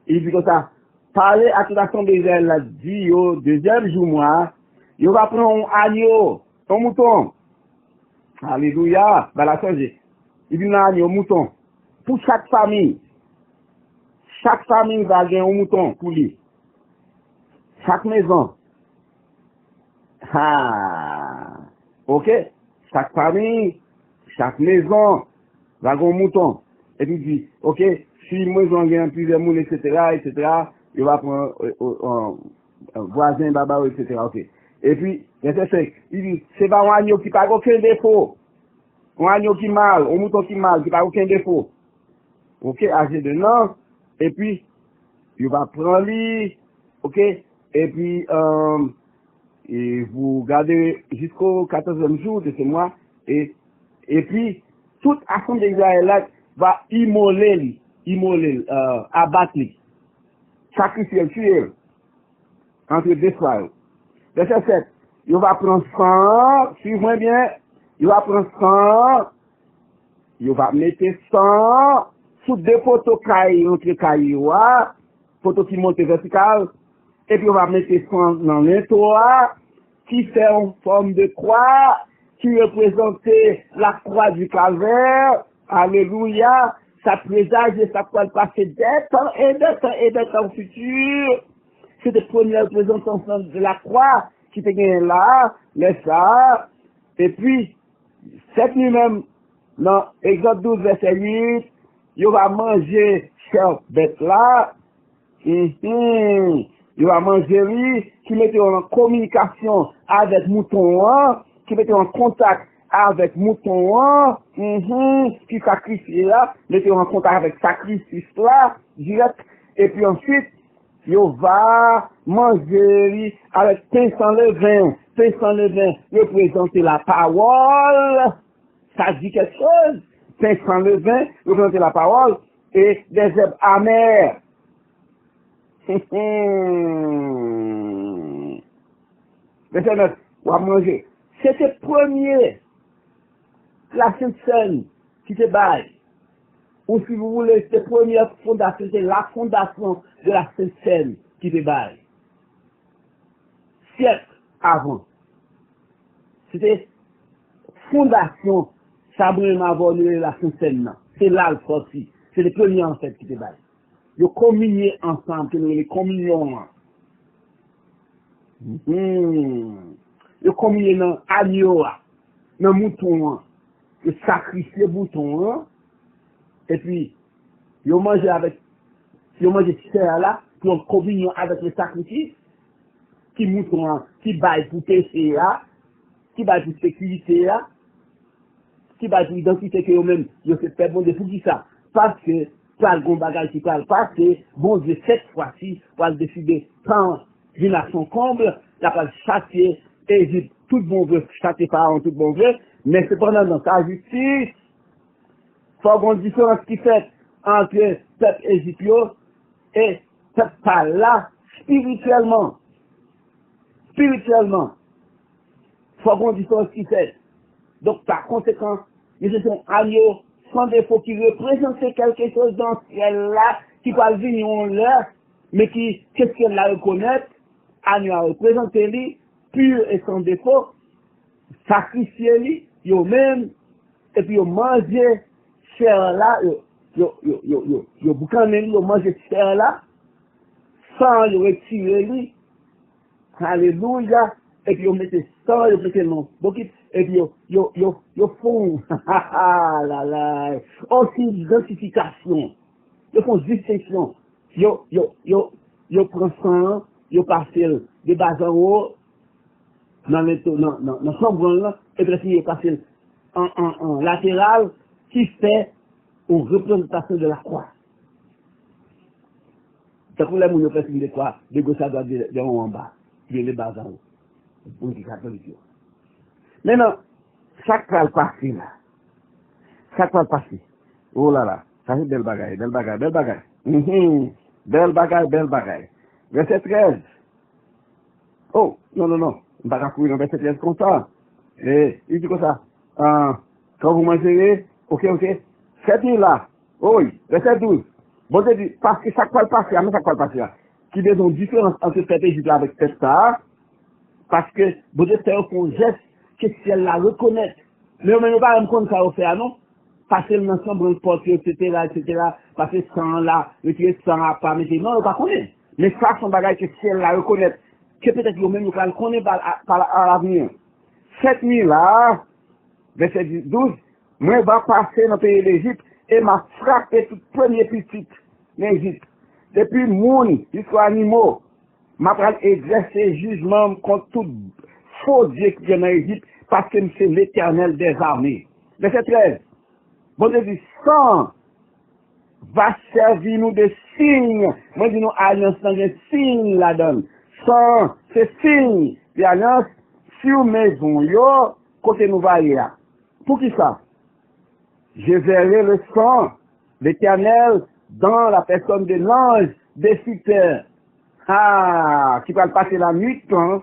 [SPEAKER 1] Il dit comme ça, parler à toute l'assemblée d'Israël là, dit au deuxième jour moi, il va prendre un agneau, un mouton. Alléluia, bah la changer. Il dit un agneau, un mouton. Pour chaque famille va gagner un mouton pour lui. Chaque maison. Ah, ok. Chaque famille, chaque maison va gagner un mouton. Et puis il dit, ok, si moi j'en gagne plusieurs moules, etc., il va prendre un voisin, baba, etc., ok. Et puis, verset 5, il dit, c'est pas un agneau qui n'a aucun défaut. Un agneau qui mal, un mouton qui mal, qui n'a aucun défaut. Ok, âgé de non. Et puis, il va prendre lui, ok, et puis, et vous gardez jusqu'au 14e jour de ce mois, et puis, toute assemblée d'Israël va immoler, abattre, sacrifier, tuer, entre deux soirs. Verset 7, il va prendre sang, suivez-moi bien, il va prendre sang, il va mettre sang, sous deux poteaux cailles, entre cailles, poteaux qui montent vertical, et puis on va mettre sang dans les toits, qui fait en forme de croix, qui représentait la croix du calvaire, alléluia, ça présage et ça pourrait passer des temps et des temps futurs. C'est la première représentation de la croix qui te gagne là, mais ça, et puis, cette nuit même, dans Exode 12, verset 8, il va manger cette bête là, il va manger lui, qui mettait en communication avec mouton, qui mettait en contact avec mouton, qui sacrifiait là, mettait en contact avec sacrifice là, direct, et puis ensuite, il va manger avec pain sans levain. Pain sans levain représente la parole, ça dit quelque chose. Pain sans levain représente la parole et des herbes amères. Verset 9, on va manger. C'était premier, la Sainte Seine qui te baille. Ou si vous voulez, cette première fondation, c'est la fondation de la Sainte Seine qui te baille. Siècle avant. C'était fondation, ça m'a volé la Sainte Seine. C'est là le sorti. C'est le premier en fait qui te baille. Ils communier ensemble, que nous les communions. Ils communier dans l'agneau, dans le mouton, ils sacrifient le mouton, et puis, ils mangent chair là, pour communion avec le sacrifice, qui mouton, qui baille pour péché là, qui baille pour sécurité là, qui baille pour identité que eux-mêmes, ils se fait bon de pour dire ça. Parce que, pas le bon bagage qui parle, parce que, bon Dieu, cette fois-ci, pour décider, quand d'une action comble, il a pas châtier, Égypte, tout bon veut, châtier Pharaon, tout bon veut, mais cependant, dans sa justice, faut qu'on différence qui fait entre le peuple égyptien et ce peuple là, spirituellement. Faut qu'on différence qui fait. Donc, par conséquent, ils sont agneaux sans défaut qui représentent quelque chose dans ce ciel-là, qui va venir en l'air, mais qui, qu'est-ce qu'elle la reconnaît, agneau a représenté lui, pur et sans défaut, sacrifié lui, yo même, et puis yo mangé chair là, yo boucané lui, yo mangé chair là, sans yo retirer lui, alléluia, et puis yo mettez sang, yo mettez non, et puis yo font, là là, aussi identification, yo font distinction, yo prend sang, yo passe de bas en haut, dans le chambre là, et puis il est passé en latéral, qui fait une représentation de la croix. C'est pour les gens qui ont fait de croix, de gauche à droite, de haut en bas, puis les bas en haut. On dit catholique. Maintenant, chaque fois le passé là, chaque fois le passé, oh là là, ça c'est belle bagaille, belle bagaille, belle bagaille. Belle bagaille, belle bagaille. Verset 13. Oh, non, non, non. On va pas courir dans verset 13 comme ça. Et il dit comme ça. Quand vous mangerez, ok. Cette nuit-là, oui, verset 12. Bon Dieu dit, parce que chaque fois le passé, chaque fois le passé, qui est une différence entre cette Égypte-là avec cette ça, parce que bon Dieu fait un geste que si elle la reconnaît. Mais on ne va pas me compte ça au faire, non? Passer l'ensemble de porte, etc., passer sans là, retirer sans à pas, mais non, on ne va pas connaître. Mais ça, son bagage que si elle la reconnaît, que peut-être que même nous la connaître à l'avenir. Cette nuit-là, verset 12, moi, je vais passer dans le pays d'Égypte et m'a frappé tout premier petit d'Égypte. Depuis moun, jusqu'aux animaux, m'a exercé jugement contre tout faux Dieu qui vient dans l'Égypte parce que c'est l'Éternel des armées. Verset 13. Bon Dieu dit, sang va servir nous de signe. Moi, je dis nous, alliance, dans un signe là-dedans. Sang, c'est signe. L'alliance, sur maison, yo, côté nous va y là. Pour qui ça? Je verrai le sang, l'Éternel, dans la personne de l'ange destructeur. Qui va passer la nuit, hein?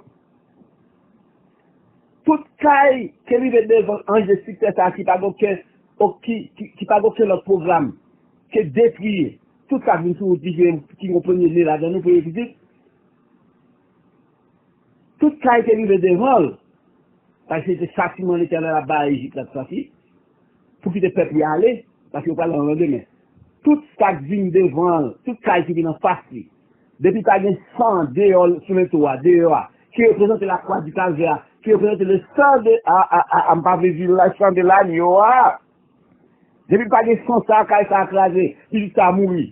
[SPEAKER 1] Toute caille qui est devant l'ange destructeur, ça, qui n'a pas aucun autre programme, qui est détruit. Tout ça, vous dites, qui ont pris là-dedans, nous pouvons dire. Toute caille qui est devant, parce que c'est châtiment l'Éternel là-bas à Égypte, là, pour que le peuple y aller, parce qu'il ne parle pas en lendemain. Toute ça vient devant, toute caille qui vient en face, depuis qu'il y a un sang dehors, sur le toit, dehors, qui représente la croix du calvaire, qui représente le sang de, la sang de l'agneau, depuis qu'il y a un sang, ça a écrasé, il dit, ça a mouru.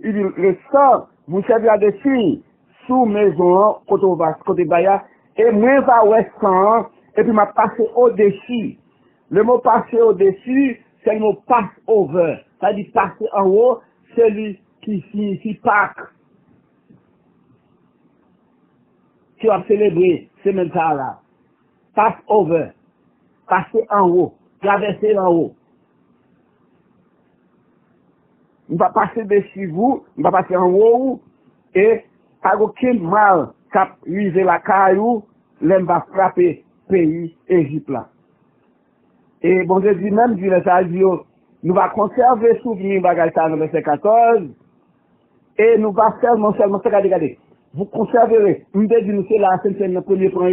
[SPEAKER 1] Il dit, le sang, vous servira de signe, sous maison, côté Baya, et moi, va ouais sang, et puis m'a passé au-dessus. Le mot passer au-dessus, c'est le mot pass over. Ça dit passer en haut, celui qui signifie Pâques. Qui va célébrer, c'est même ça là. Pass over. Passer en haut. Traverser en haut. On va passer dessus vous, on va passer en haut, et pas aucun mal cap viser la caillou, l'homme va frapper pays Égypte là. Et bon Dieu dit même, dit ça dit, nous va conserver souvenir bagage ça dans verset 14, et nous va seulement, regardez, vous conserverez, nous dit nous c'est là, c'est le premier point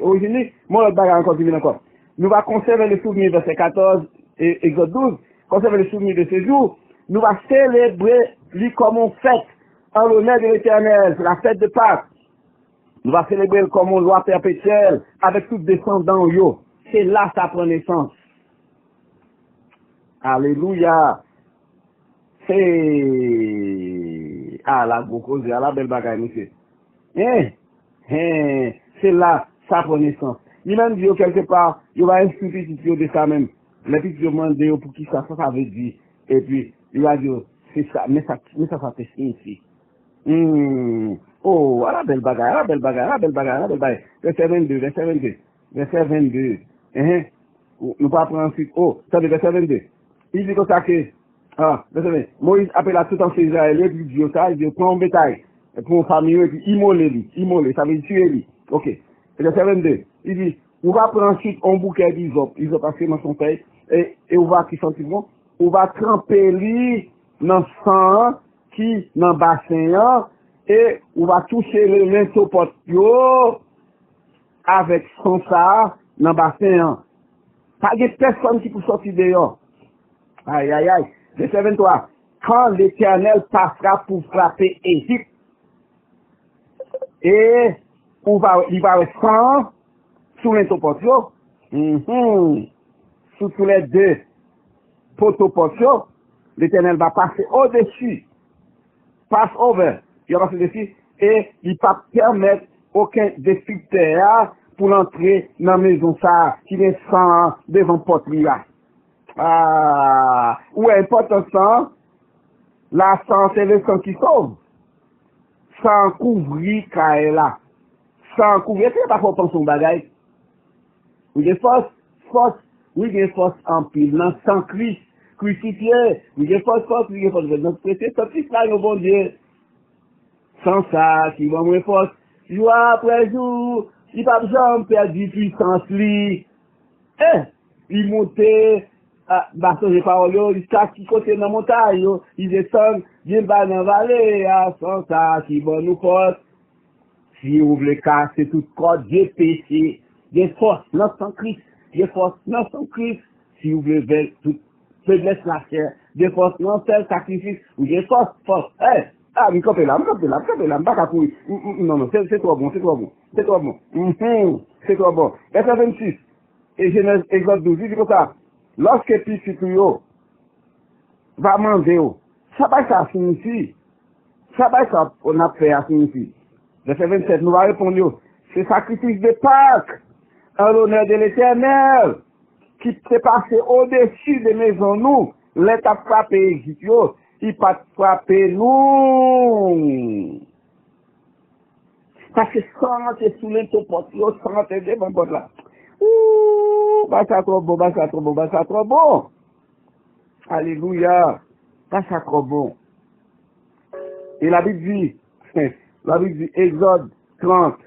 [SPEAKER 1] originaire, moi le bagage encore, encore. Nous va conserver le souvenir verset 14 et Exode 12, conserver le souvenir de ce jour, nous va célébrer lui comme on fête en l'honneur de l'Éternel, c'est la fête de Pâques. Nous va célébrer comme on loi perpétuelle avec tout descendant yo. C'est là ça prend naissance. Alléluia. C'est la glucose, la belle bagaille, monsieur. C'est là ça prend naissance. Il même dit quelque part, il va insulter si de ça même. Les petits demandent pour qui ça veut dire. Et puis, il va dire, c'est ça, mais ça fait signifie. Oh, la belle bagaille, la belle bagaille, la belle bagaille, la belle bagaille. Verset 22, verset 22, verset 22. Nous pas prendre ensuite. Oh, ça veut verset 22. Il dit comme ça que, verset 20. Moïse appelle à tout en Israël, et puis Dieu, ça, il dit, prends un bétail, pour une famille, et puis immoler lui, ça veut dire tuer lui. Ok. Verset 22. Il dit, On va prendre ensuite un bouquet d'isop, isop parce que dans son pays, et on va qui sentit bon, on va tremper lui dans sang qui dans bassin et on va toucher le lintopote avec son ça dans bassin. Pas de personne qui peut sortir dehors. Aïe aïe aïe. Verset 23. Quand l'Éternel passera pour frapper Égypte et il va sang sous l'intopote, sous les deux poteaux, l'Éternel va passer au-dessus, passe over, il va passer dessus, et il ne va pas permettre aucun destructeur pour entrer dans la maison ça, qui est sans devant porte là. Ah, ouais, important sang, la sang, c'est le sang qui sauve, sans couvrir là, sans couvrir, c'est pas pour penser au bagage. Oui, des forces, oui, des forces en pile, dans sans Christ, crucifié, oui, des forces, oui, des forces, donc, c'est ça, c'est ça, bon Dieu, sans ça, qui va moins force, jour après jour, il pas besoin de perdre du puissance, lui, il montait, baston de parole, il s'est qui côté dans la montagne, il descend, il va dans la vallée, sans ça, qui va nous force, si vous voulez casser toute corde, j'ai péché, des forces, non sans Christ, des forces, non sans Christ, si vous voulez faire toute faiblesse la chair, des forces, non seul sacrifice, ou des forces, mais campez là, m'baka courir. Non, c'est trop bon, c'est trop bon. C'est trop bon. Verset 26, et Genèse, Exode 12, il dit comme ça, lorsque Piscitrio va manger, ça va ça signifie, ça va ça on a fait à signifie. Verset 27, nous va répondre, c'est sacrifice de Pâques, en l'honneur de l'Éternel, qui s'est passé au-dessus de maisons nous, l'état frappé Égypte, il pas frappé nous. Parce que sans te soulever ton pote, sans te devant pote là. Ouh, bah ça trop bon. Alléluia. Bah ça trop bon. Et la Bible dit, Exode 30,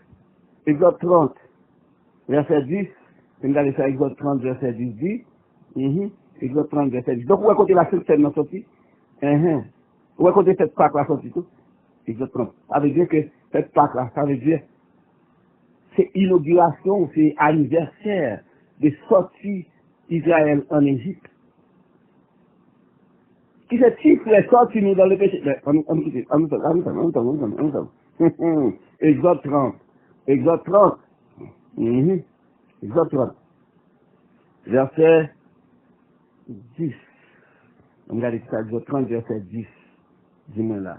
[SPEAKER 1] verset 10, vous allez faire Exode 30, verset 10 dit, Exode 30, verset 10. Donc, où est côté la seule scène dans sortie? Où est côté cette Pâque la sortie tout? Exode 30. Ça veut dire que cette Pâque là, ça veut dire, c'est inauguration, c'est anniversaire de sortie d'Israël en Égypte. Qui se chiffre les sorties nous dans le péché. Exode 30. Exode 30. Exode 30. Verset 10. On regarde ça, Exode 30, verset 10. Dis-moi là.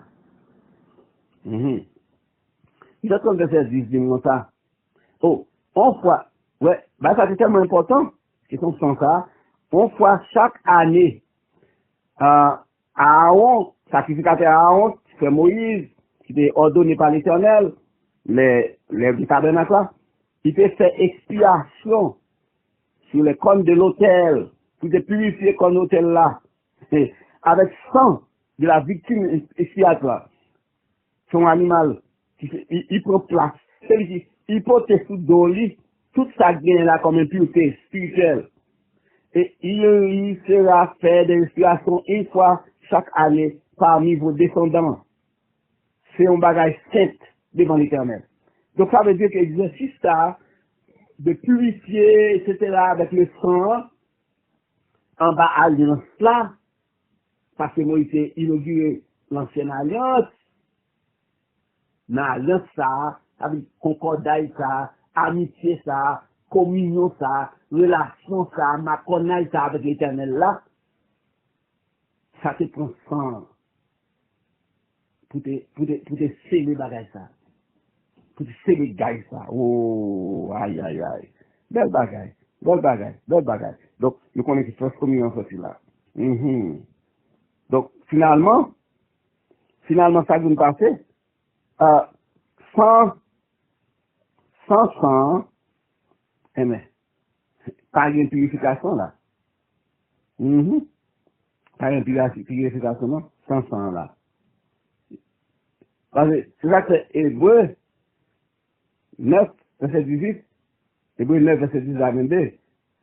[SPEAKER 1] Exode 30, verset 10, dis-moi ça. Oh, on fois, ouais, bah ça c'est tellement important, qu'ils sont sans ça, on fois chaque année, Aaron, sacrificateur Aaron, c'est Moïse, qui était ordonné par l'Éternel, les tabernacles là, il peut faire expiation sur les cônes de l'autel, pour te purifier comme l'autel là, avec sang de la victime expiatoire, son animal, il prend place, celui-ci, il porte sous d'oli, toute sa gaine là comme impureté spirituelle. Et il sera fait des respirations une fois chaque année parmi vos descendants. C'est un bagage saint devant l'Éternel. Donc ça veut dire que l'exercice ça, de purifier, etc., avec le sang, en bas alliance là, parce que Moïse a inauguré l'ancienne alliance, dans l'alliance ça, avec concordat ça, amitié ça, communion ça, relation ça, ma connaisse ça avec l'Éternel là, ça te prend sang pour te sceller bagage ça, pour te sceller bagage ça. Oh, aïe, aïe, aïe. Bel bagage. Donc, nous connaissons que cette communion sortie là. Donc, finalement, ça vient de passer, sans sang, pas de purification là. Pas de purification non, sans sang là. Parce que c'est ça que Hébreu 9, verset 18, Hébreu 9, verset 10 à 22.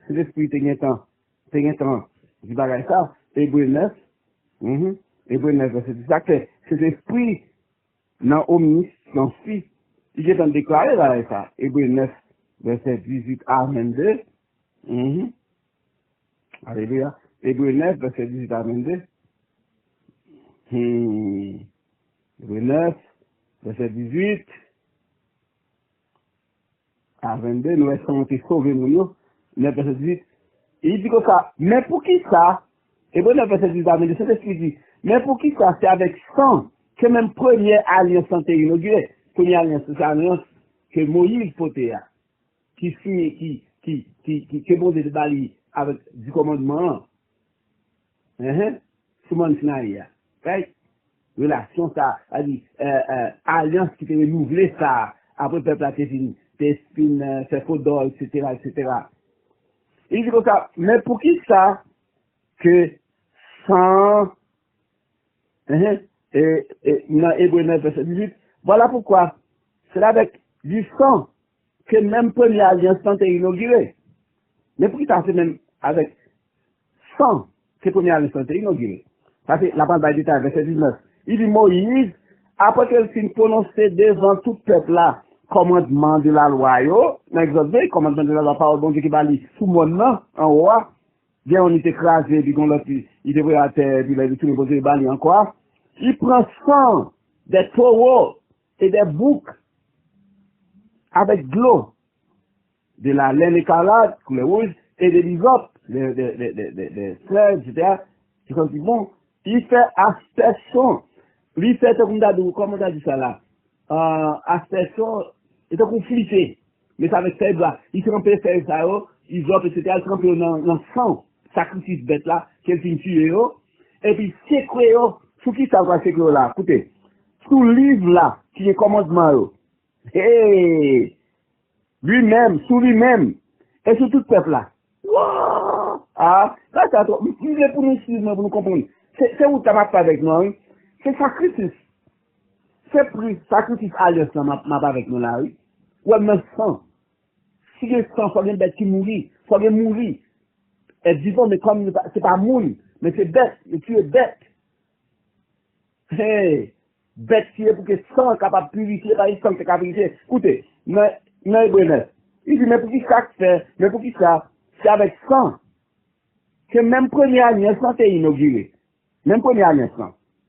[SPEAKER 1] C'est l'esprit qui est temps, du bagage ça. Hébreu 9, Hébreu 9, verset 10. C'est l'esprit dans omnis, dans fi. Il est en déclaré là, ça. Hébreu 9, verset 18 à 22. Alléluia. Hébreu 9, verset 18 à 22. Hébreu 9, verset 18 à 22, nous avons été sauvés, nous, 9, verset 18. Et il dit comme ça, mais pour qui ça? Hébreu 9, verset 18 à 22, c'est ce qu'il dit. Mais pour qui ça? C'est avec sang que même première alliance a été inaugurée. Première alliance, c'est l'alliance que Moïse potait, qui bon de bali avec du commandement. Simon Sinaïa. Right? Relation, ça, alliance qui était renouvelée, ça, après le peuple a été fini. C'est faux d'or, etc., etc. Il dit comme ça, mais pour qui ça, que sans, dans Hébreu 9, verset 18, voilà pourquoi, c'est avec du sang que même première alliance a été inaugurée. Mais pour qui ça, c'est même avec sang que première alliance a été inaugurée. Ça, c'est la bande détail, verset 19. Il dit Moïse, après qu'elle s'est prononcée devant tout peuple là, commandement de la loi, dans Exode 2, commandement de la loi, parole bon Dieu qui va lire sous mon nom, en roi, bien on est écrasé, puis il devrait à terre, puis il a dit tout le besoin de bali encore. Il prend sang des taureaux et des boucs avec de l'eau, de la laine écarlate, couleur rouge, et des l'hysope, des fleurs, etc. C'est comme si bon, il fait aspersion. Lui fait comment on a dit ça là? Aspersion, il est conflité. Mais ça avec ses bras. Il trempe ses ça, il zope, etc. Il trempe dans le sang, sacrifice bête là, qu'elle finit tuer, et puis sécré, sous qui ça va sécré là? Écoutez, sous le livre là, qui est commandement, hey, lui-même, sous lui-même, et sur tout le peuple là. Wow! Ah, là, c'est trop. Mais pour nous suivre, pour nous comprendre. C'est où tu as pas avec nous, hein? C'est sacrifice. C'est plus sacrifice alliance là, m'a pas avec nous là, oui. Ouais, mais sang. Si le sang, faut bien bête qui mourit. Faut bien mourir. Et vivant, mais comme c'est pas moun, mais c'est bête. Et tu es bête. Hey! Bête qui est pour que sang est capable de purifier, pas une sang qui est capable de purifier. Écoutez, mais, il dit, mais pour qui ça fait? Mais pour qui ça? C'est avec sang. Que même première alliance est inaugurée. Même première alliance.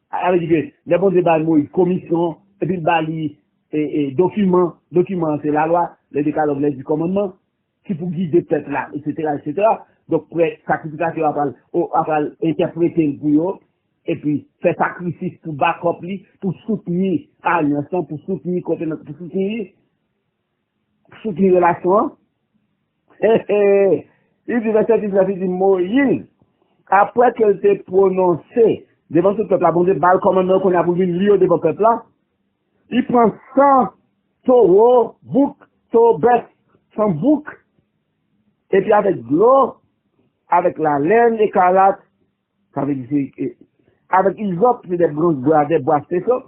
[SPEAKER 1] Avec les bons débats, commission, et puis le bali, et document, c'est la loi, les décalogues, les commandements, qui pour guider peut-être là, etc., etc. Donc, pour sacrification, après interpréter pour eux, et puis faire sacrifice pour backup, pour soutenir alliance, pour soutenir relation. Il dit, verset 19, il dit, Moïse, après qu'elle s'est prononcée devant tout le peuple, bon Dieu, le commandement qu'on a voulu lire devant le peuple là, il prend 100 taureaux, boucs, bêtes, 100 boucs, et puis avec de l'eau, avec la laine écarlate, avec hysope, des bois spéciaux,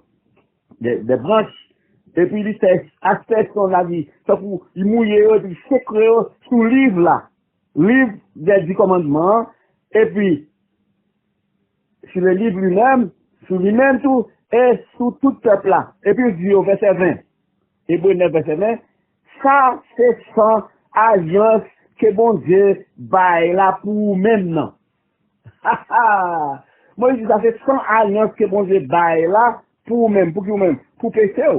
[SPEAKER 1] des branches, et puis il fait aspect son avis, ça pour il mouille, il sécré sous le livre là, livre des 10 commandements, et puis sur le livre lui-même, sur lui-même tout, et sur tout peuple là. Et puis il dit au verset 20, Hébreu 9, verset 20, ça c'est sans alliance que bon Dieu baille là pour maintenant. Moi je dis ça c'est sans alliance que bon Dieu baille là pour même, pour vous-même, pour pécher.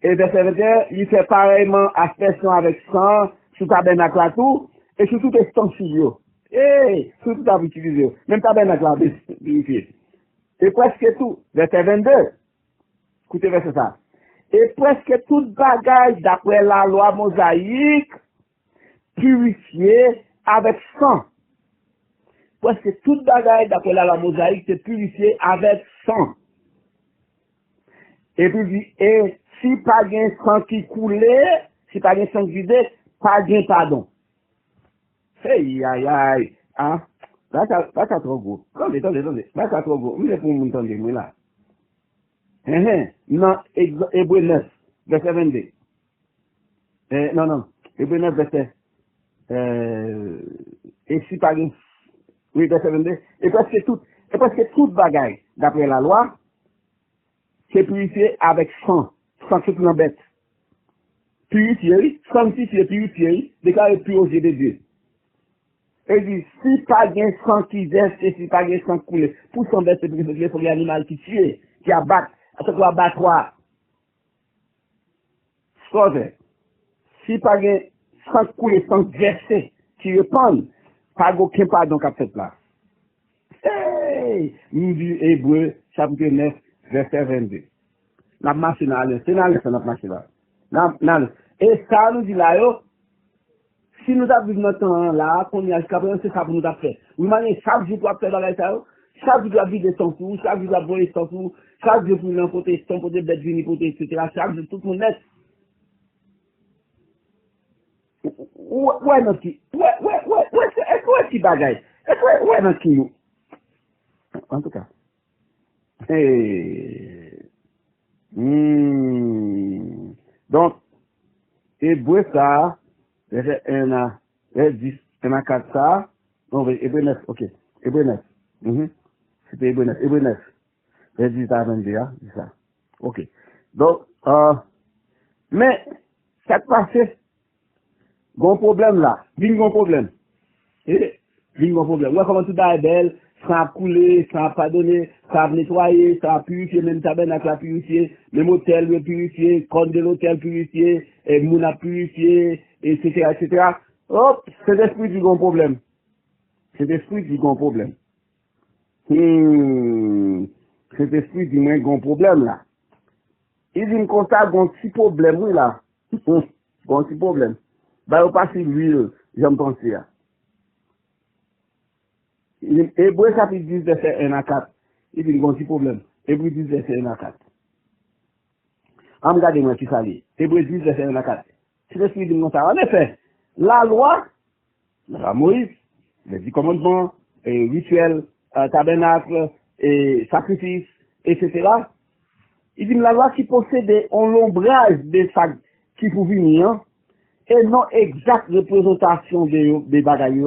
[SPEAKER 1] Et verset 21, il fait pareillement aspersion avec sang, sous tabernacle là tout, et sur tout ustensile. Et sur tout à utiliser. Même tabernacle là, vérifier. Et presque tout, verset 22, écoutez verset ça. Et presque toute bagaille d'après la loi mosaïque, purifiée avec sang. Presque toute bagaille d'après la loi mosaïque, c'est purifiée avec sang. Et puis, et si pas de sang qui coulait, si pas de sang qui vidait, pas de pardon. Aïe, aïe, aïe, hein? Là, ça trop gros. Attendez. Là, ça trop gros. Vous êtes pour m'entendre, moi, là. Non, Hébreu 9, verset 22. Non. Hébreu 9, verset. Et si par exemple, oui, verset 22, et presque toute bagaille, d'après la loi, c'est purifié avec sang qui est bête. Purifié, sanctifié, purifié, déclaré pur aux yeux de Dieu. Et dit, si pas de sang qui verse, et si pas de sang coulé, pour son bête, c'est purifié, il faut l'animal qui tue, qui abat, à ce qu'on abattoir. Si pas de sang coulé, sang versé, qui répand, pas aucun pardon qu'a fait là. Hey! Nous dit Hébreu, chapitre 9, verset 22. La machine à l'aise, c'est notre machine là. Et ça nous dit là, si nous avons notre temps là, qu'on y a jusqu'à présent, c'est ça pour nous faire. Oui, mais chaque jour, tu as fait dans la salle, chaque jour, tu as vidé son tour, chaque jour, tu as volé son tour, chaque jour, tu as emporté son côté bête vini, etc. Chaque jour, tout le monde est. Ouais, notre qui, ouais, qui bagaille. Ouais, notre qui nous. En tout cas. Donc, Hébreu ça, verset 1 à 10, 1 à 4 ça, non, Hébreu 9, ok, Hébreu 9, c'était Hébreu 9, verset 10 à 22, hein, c'est ça, ok. Donc, mais, ça passe, bon problème là, bon problème, bon problème, ouais, comment tout est belle, ça a coulé, ça a pardonné, ça a nettoyé, ça a purifié, même tabernacle a purifié, même hôtel a purifié, compte de l'hôtel purifié, et moun a purifié, etc. Hop, c'est l'esprit du grand problème. C'est l'esprit du grand problème. C'est l'esprit du moins grand problème là. Il dit, comme ça, un petit problème, oui là. Un petit problème. Bah, au passé, lui, j'aime penser là. Hébreu chapitre 10, verset 1 à 4. Il dit, il y a un petit problème. Hébreu 10, verset 1 à 4. Regardez-moi qui ça dit. Hébreu 10, verset 1 à 4. C'est l'esprit du monde. En effet, la loi, la Moïse, les 10 commandements, et rituels, tabernacle, et sacrifices, etc. Il dit, la loi qui possède un l'ombrage des sacs qui pouvait venir, et non exacte représentation des bagailles,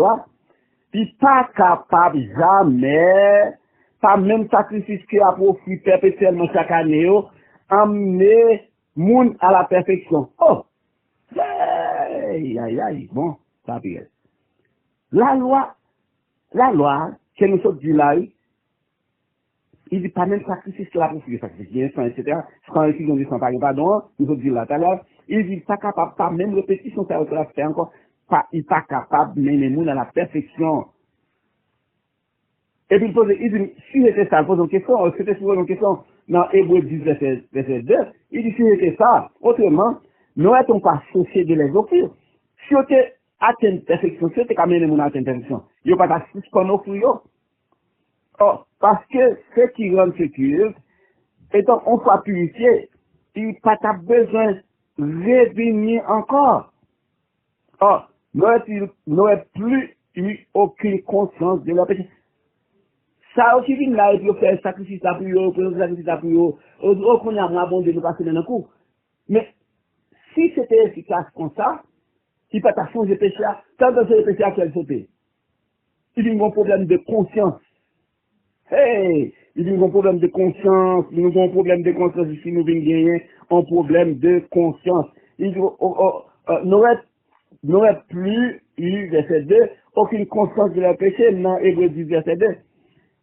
[SPEAKER 1] puis pas capable jamais, pas même sacrifice qui a profit perpétuellement chaque année, amener monde à la perfection. Oh! Aïe, bon, ça pire. La loi, que nous sommes dit là, il dit pas même sacrifice qui a profit, sacrifice, etc. Quand ils ont dit sans parler, pardon, nous sommes dit là tout à l'heure, il dit pas capable, pas même répétition, ça va faire encore. Il n'est pas capable de mener les gens à la perfection. Et puis il dit, si c'était ça, il pose une question, c'était souvent une question dans Hébreu 10, verset 2, il dit, si c'était ça, autrement, nous n'étions pas censés de les offrir. Si on était atteint la perfection, si on était quand même les gens à atteindre la perfection, il n'y a pas de suspendre offrir. Oh, parce que ce qui rend sécure, étant on soit purifié, il n'y a pas besoin de revenir encore. Oh, n'aurait plus eu aucune conscience de leur péché. Ça aussi, vient là, et puis on fait sacrifice là pour eux, on fait sacrifice là pour eux, on a moins bon de nous passer dans le coup. Mais, si c'était efficace comme ça, il ne peut pas changer le péché là, tant que c'est le péché à quel sauter. Il y a un problème de conscience. Hey! Il y a un problème de conscience, il y a un problème de conscience ici, nous venons gagner un problème de conscience. Il n'aurait plus eu, verset 2, aucune conscience de leur péché, non, Hébreu 10, verset 2.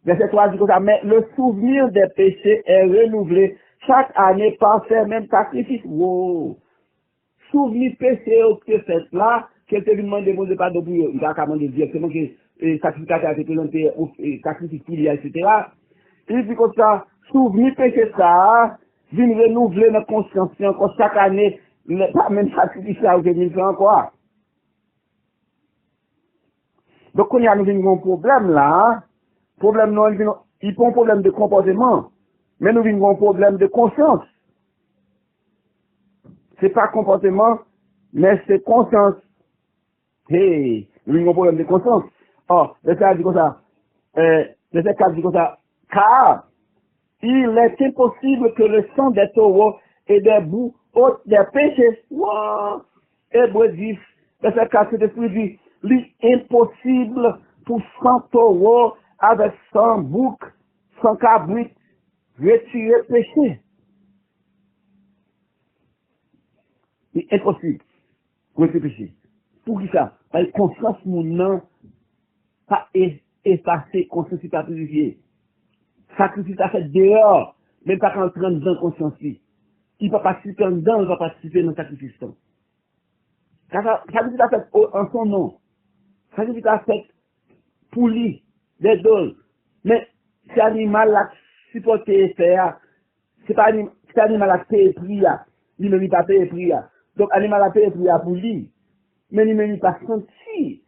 [SPEAKER 1] Verset 3 dit comme ça, mais le souvenir des péchés est renouvelé chaque année par faire même sacrifice. Wow! Souvenir péché au que fait là, quelqu'un lui demande de poser pardon pour eux, il va demander directement que le sacrificateur a été présenté au sacrifice filial, etc. Il dit comme ça, souvenir péché ça, vient renouveler notre conscience encore chaque année, pas même sacrifice là, ou que nous fait encore. Donc, quand il y a un problème là, problème non, il pas un problème de comportement, mais nous avons un problème de conscience. C'est pas comportement, mais c'est conscience. Hey, nous avons un problème de conscience. Oh, le 4 dit comme ça, le 4 dit comme ça, car il est impossible que le sang des taureaux et des bouts ôte des péchés. Wow. Hébreu 10, verset 4, Saint-Esprit dit, l'impossible pour 100 taureaux avec 100 boucs, 100 cabrites, retirer le péché. C'est impossible pour retirer le péché. Pour qui ça? Parce que conscience, mon nom, pas effacer, conscience, pas purifier. Sacrifice à fait dehors, même pas quand on prend dans la conscience. Il va participer dedans, il va participer dans le sacrifice. Sacrifice à fait en son nom. Sacrifice à fait pour lui, des dons. Mais c'est animal là supporté et faire. C'est pas animal à payer prix. Lui-même, il pas payer prix. Donc, animal à payer prix pour lui. Mais lui-même, il pas senti.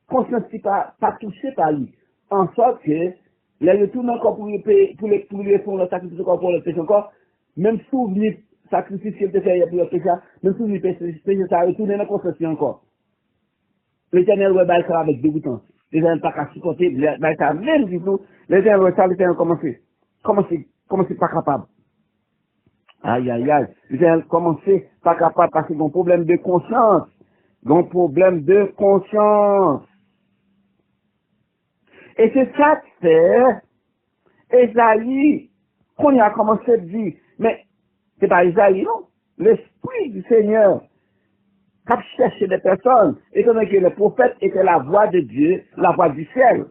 [SPEAKER 1] Conscience, il pas touché par lui. En sorte que, les retours encore pour lui faire le sacrifice encore pour le péché encore, même souvenir sacrifice qu'il te fait pour le péché, même souvenir péché, ça retourne dans la conscience encore. L'Éternel va bailler ça avec dégoûtant. L'Éternel pas qu'à supporter, bailler ça même du tout. L'Éternel va ça, l'Éternel comment c'est pas capable. Aïe, aïe, aïe. L'Éternel commencer pas capable parce qu'il y a un problème de conscience. Un problème de conscience. Et c'est ça que fait Esaïe, qu'on a commencé à dire, mais c'est pas Esaïe, non. L'Esprit du Seigneur qui cherché des personnes, étant donné que le prophète était la voix de Dieu, la voix du ciel.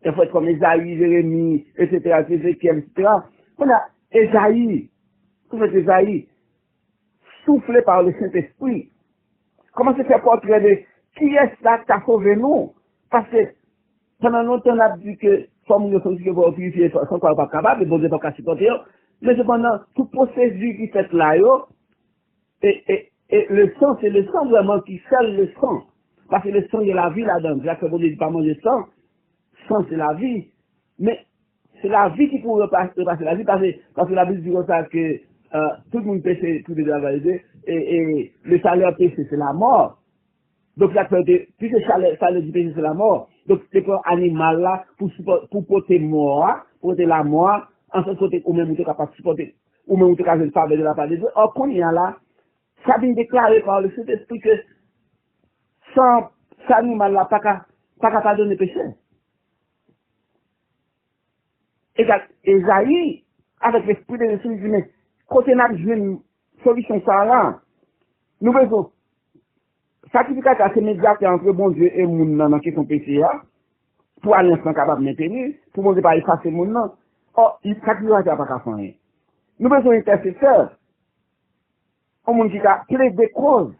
[SPEAKER 1] Il faut être comme Esaïe, Jérémie, etc., Ézéchiel, etc. On a Esaïe, prophète Esaïe, soufflé par le Saint-Esprit. Comment se fait portrait de qui est ça qui a sauvé nous? Parce que pendant longtemps, on a dit que, comme nous sommes pour purifier, sans quoi pas capable, et bon Dieu pas supporter, mais cependant, tout processus qui fait là, et le sang, c'est le sang vraiment qui scelle le sang. Parce que le sang, il y a la vie là-dedans. C'est-à-dire que bon Dieu dit pas manger sang. Sang, c'est la vie. Mais, c'est la vie qui pourrait passer la vie, parce que la Bible dit comme ça que, tout le monde péche, tout le monde validé, et le salaire péché, c'est la mort. Donc, ça peut être, puisque salaire du péché, c'est la mort. Donc, c'est pour animal là, pour porter mort, porter la mort, en ce côté, ou même, ou capable de supporter, ou même, ou capable de faire de la part de Dieu. Or, qu'on y a là, ça vient déclarer par le Saint-Esprit que, sans cet animal là, pas qu'à pardonner péché. Et Esaïe, avec l'esprit de l'esprit, dit, mais, côté n'a une solution ça là, nous faisons, sacrificateur, c'est médiateur entre bon Dieu et moun dans la question péché, pour aller l'instant capable de maintenir, pour bon Dieu pas effacer moun nan. Or, il sacrificateur pas qu'à faire rien. Nous besoin intercesseur, un monde qui a des causes,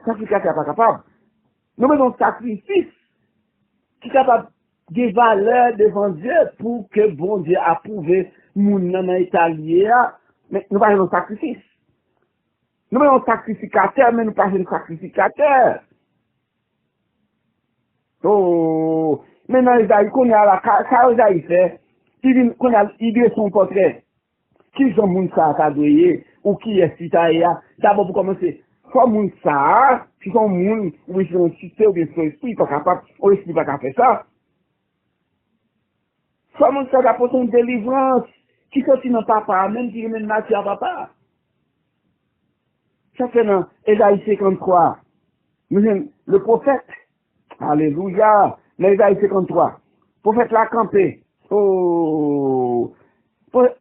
[SPEAKER 1] sacrificateur pas capable. Nous besoin sacrifice, qui est capable de valeur devant Dieu pour que bon Dieu approuve moun nan italien, mais nous pas un sacrifice. Nous avons un sacrificateur, mais nous pas un sacrificateur. Oh, maintenant, Isaïe, qu'on a là, ça, Isaïe fait, il dit son portrait. Qui sont moun ça, ou qui est citoyen? D'abord, pour commencer, soit moun ça, qui sont moun, ou ils sont cités, ou bien sont esprit, pas capable, ou esprit pas capable de faire ça. Soit moun ça, d'apporter une délivrance, qui sortit dans papa, même qui remène nature à papa. Ça fait dans Ésaïe 53. Le prophète, alléluia, dans Ésaïe 53, prophète l'a campé. Oh,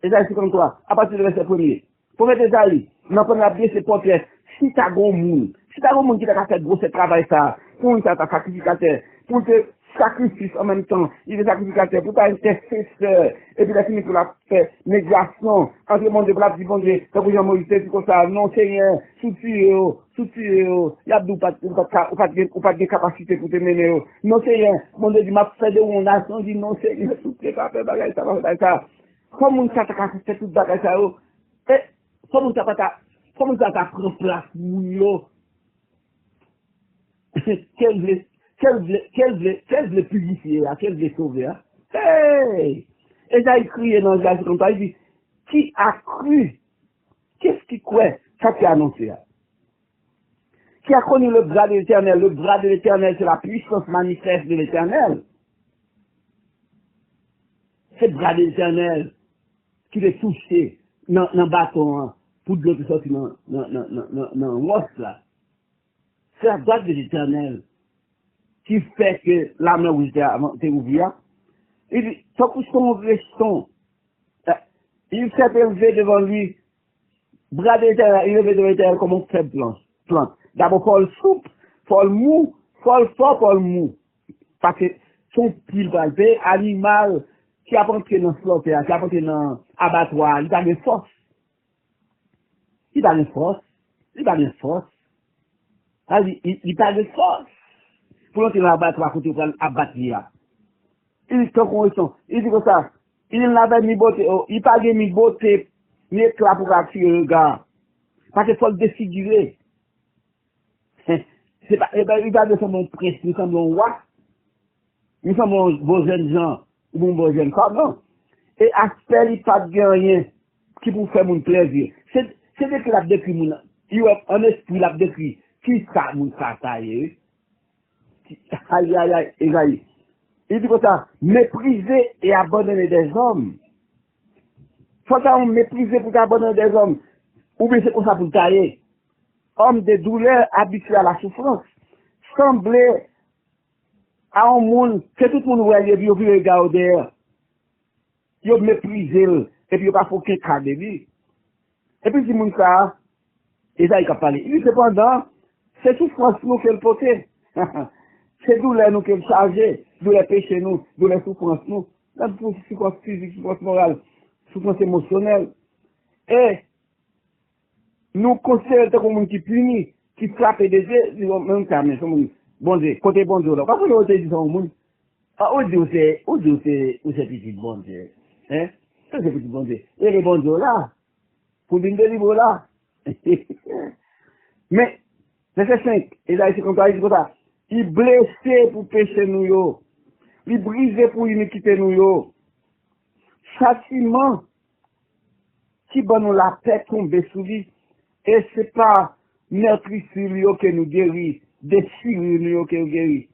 [SPEAKER 1] Ésaïe 53, à partir du verset 1er. Prophète Ésaïe, n'a pas bien ses portraits. Si t'as gros monde qui t'a fait gros ce travail ça, pour une tata sacrificateur, pour te sacrifice en même temps, il est sacrificateur, pour ta intercesseur, et puis la fini pour la faire médiation, entre le monde de blas, du bon Dieu, comme Jean-Moïse, c'est comme ça, non, Seigneur, soutire, il y a pas de capacité pour te mener, non, Seigneur, mon Dieu, m'a fait de mon nation, dit non, Seigneur, soutire, pas faire bagage, ça va faire ça. Comme on t'a fait tout bagage ça, et, comme on t'a pris place, mouillot, quel veut purifier, quel veut sauver, hey! Et ça, il crié dans le gaz comme ça, il dit, qui a cru? Qu'est-ce qui croit? Ça qui a annoncé, qui a connu le bras de l'Éternel? Le bras de l'Éternel, c'est la puissance manifeste de l'Éternel. C'est le bras de l'Éternel qui l'a touché dans le bâton, pour de l'autre sortie dans l'os là. c'est la droite de l'Éternel qui fait que la mer où t'es ouverte. Il dit, tant que son reston, il s'est élevé devant lui, bras d'éternel, il est élevé devant l'éternel comme une faible plante. D'abord, faut le souple, faut le mou, faut le fort, faut le mou. Parce que son pile palpé, animal qui a rentré dans le slaughter, qui a rentré dans l'abattoir, il a une force. Il a une force. Il a une force. Il a une force. Pour entrer dans l'abattoir, quand il prend l'abattre. Il dit comme ça, il n'avait ni beauté, il n'a pas ni beauté, ni éclat pour attirer le gars. Parce qu'il faut le défigurer. C'est pas, il va de son prince, nous sommes un roi. Nous sommes vos jeunes gens, ou vos jeunes femmes, non. Et aspect, il n'y a pas de rien qui vous fait mon plaisir. C'est que l'a décrit, il y a un esprit l'a décrit, qui ça, mon taille. Aïe, aïe, aïe, aïe. Il dit comme ça, mépriser et abandonner des hommes. Faut qu'on mépriser pour abandonner des hommes. Ou bien c'est comme ça pour tailler. Homme de douleur habitué à la souffrance. Sembler à un monde, que tout le monde voit, il veut regarder. Il mépriser, et puis il pas faut qu'il cadre de lui. Et puis si mon ça, et ça il a parlé. Il dit cependant, c'est souffrance nous qu'elle porte. C'est douleur nous qu'elle charge, douleur péché nous, douleur souffrance nous. Même pour souffrance physique, souffrance morale, souffrance émotionnelle. Et nous considérons comme un qui punit, qui frappe des yeux, même ça, mais comme bon Dieu, côté bon Dieu là. Parce que nous dit ça au monde. Ah, où Dieu c'est petit bon Dieu. Hein? C'est petit bon Dieu. Et les bon Dieu là, pour une délivrer là. Mais, verset 5, et là, c'est comme ça, il blessé pour pécher nous yo. Il brisé pour iniquité nous yo. Châtiment qui va nous la paix tomber sous lui. Et c'est pas meurtrissure que nous guérit, déchirure que nous guérit.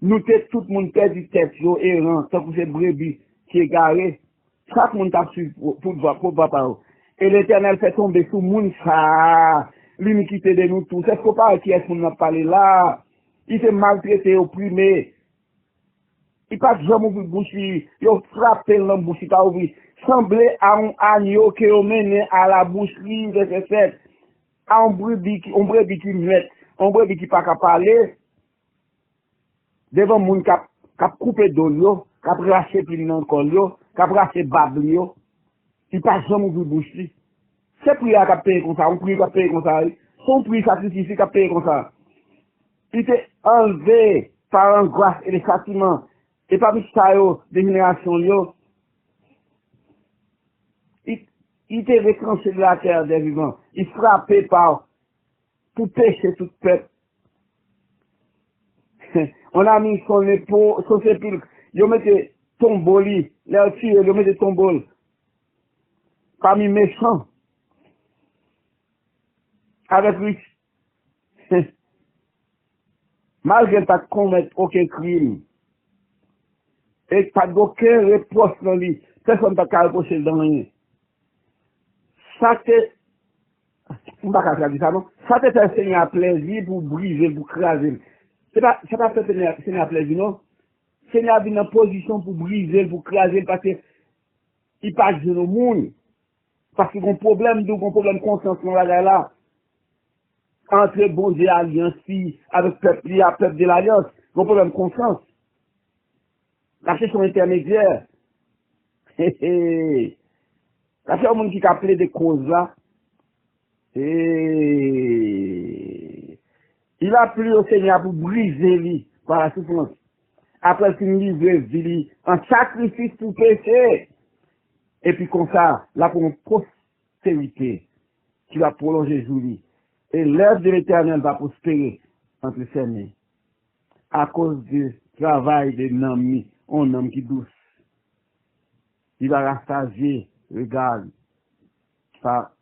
[SPEAKER 1] Nous t'es tout le monde perdu tête yo errant, tant que c'est brebis qui est garé. Chaque monde t'a su pour voir. Et l'Éternel fait tomber sous moun ça. L'iniquité de nous tous. Est-ce qu'on parle qui est-ce qu'on a parlé là? Il s'est maltraité, opprimé. Il passe jamais ouvrir bouche, il a frappé dans la bouche, il a ouvert. Semblait à un agneau qui a mené à la boucherie de ses fêtes. À un brebis qui muette, un brebis qui pas qu'à parler. Devant moun qui a coupé d'eau, qui a braché pile dans le col, qui a braché bab, il passe jamais ouvrir bouche. C'est prix à payer comme ça, on prix à payer comme ça. Son prix sacrifice à payer comme ça. Il était enlevé par l'angoisse et les châtiments. Et parmi ça, des générations, il était retranché de la terre des vivants. Il frappait par tout péché, tout peuple. On a mis son épaule, son sépulcre. Il mettait tombeau, les filles, il mettait tombeau. Parmi méchants. Avec lui, malgré pas commettre aucun crime, et pas d'aucun reproche dans lui, personne n'a qu'à reprocher dans rien. Ça c'est, on va pas dire ça non, ça c'est un Seigneur à plaisir pour briser, pour craser. C'est pas fait Seigneur à plaisir non. Seigneur a mis en position pour briser, pour craser, parce que il passe de nos monde. Parce qu'il y a un problème de conscience dans la là. Entre bon Dieu alliance avec peuple de l'alliance, un problème de conscience. La question intermédiaire. La question monde qui a appelé des causes là. Il a plu au Seigneur pour briser lui par la souffrance. Après qu'il livre lui en sacrifice pour péché. Et puis comme ça, là pour une postérité qui va prolonger Julie. Et l'œuvre de l'Éternel va prospérer entre ses mains. À cause du travail de Nami, un homme qui douce. Il va rassasier, regarde, par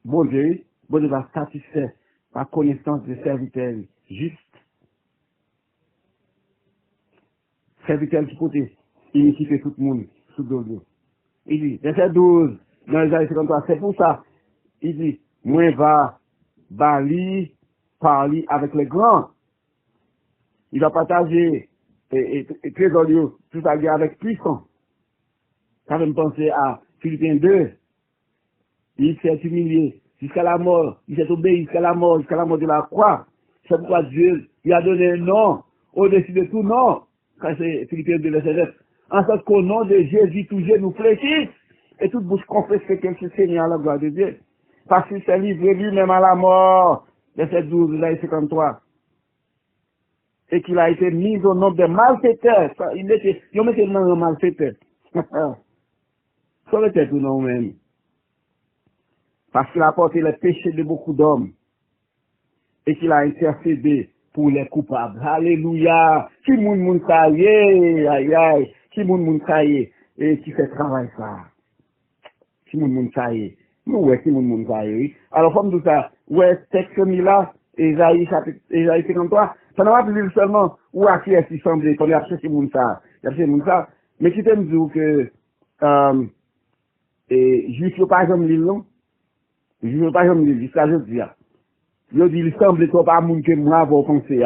[SPEAKER 1] bon Dieu va satisfaire par connaissance de serviteurs juste. Serviteurs qui côté, il fait tout le monde sous dos. Il dit, verset 12, dans les années 53, c'est pour ça, il dit, moi va, Bali, parler avec les grands. Il va partager et trésorier tout à l'heure avec puissance. Ça fait me penser à Philippiens 2. Il s'est humilié jusqu'à la mort. Il s'est obéi jusqu'à la mort de la croix. C'est pourquoi Dieu lui a donné un nom au-dessus de tout nom. Quand c'est Philippiens 2, verset 9. En sorte qu'au nom de Jésus, tout genou fléchisse et toute bouche confesse que c'est le Seigneur, la gloire de Dieu. Parce qu'il s'est livré lui-même à la mort. Verset 12, verset 53. Et qu'il a été mis au nom des malfaiteurs. Il mettait le nom de malfaiteur. Ça veut être tout nom même. Parce qu'il a porté les péchés de beaucoup d'hommes. Et qu'il a intercédé pour les coupables. Alléluia. Qui moun ça y est, aïe aïe. Qui moun ça y est, et qui fait travail ça. Qui moun ça y est. Nous, ouais, qui moun ça y est. Alors, comme tout ça, ouais, texte là, Esaïe 53, ça n'a pas pu dire seulement, où à qui est-ce qu'il semblait, qu'on a cherché moun ça. Il a cherché moun ça. Mais qui t'aime dire que, juif, yo pas jamais lire, non? Juif, yo pas jamais lire, jusqu'à je dis, yo dit, il semble trop pas moun que moi, vous pensez,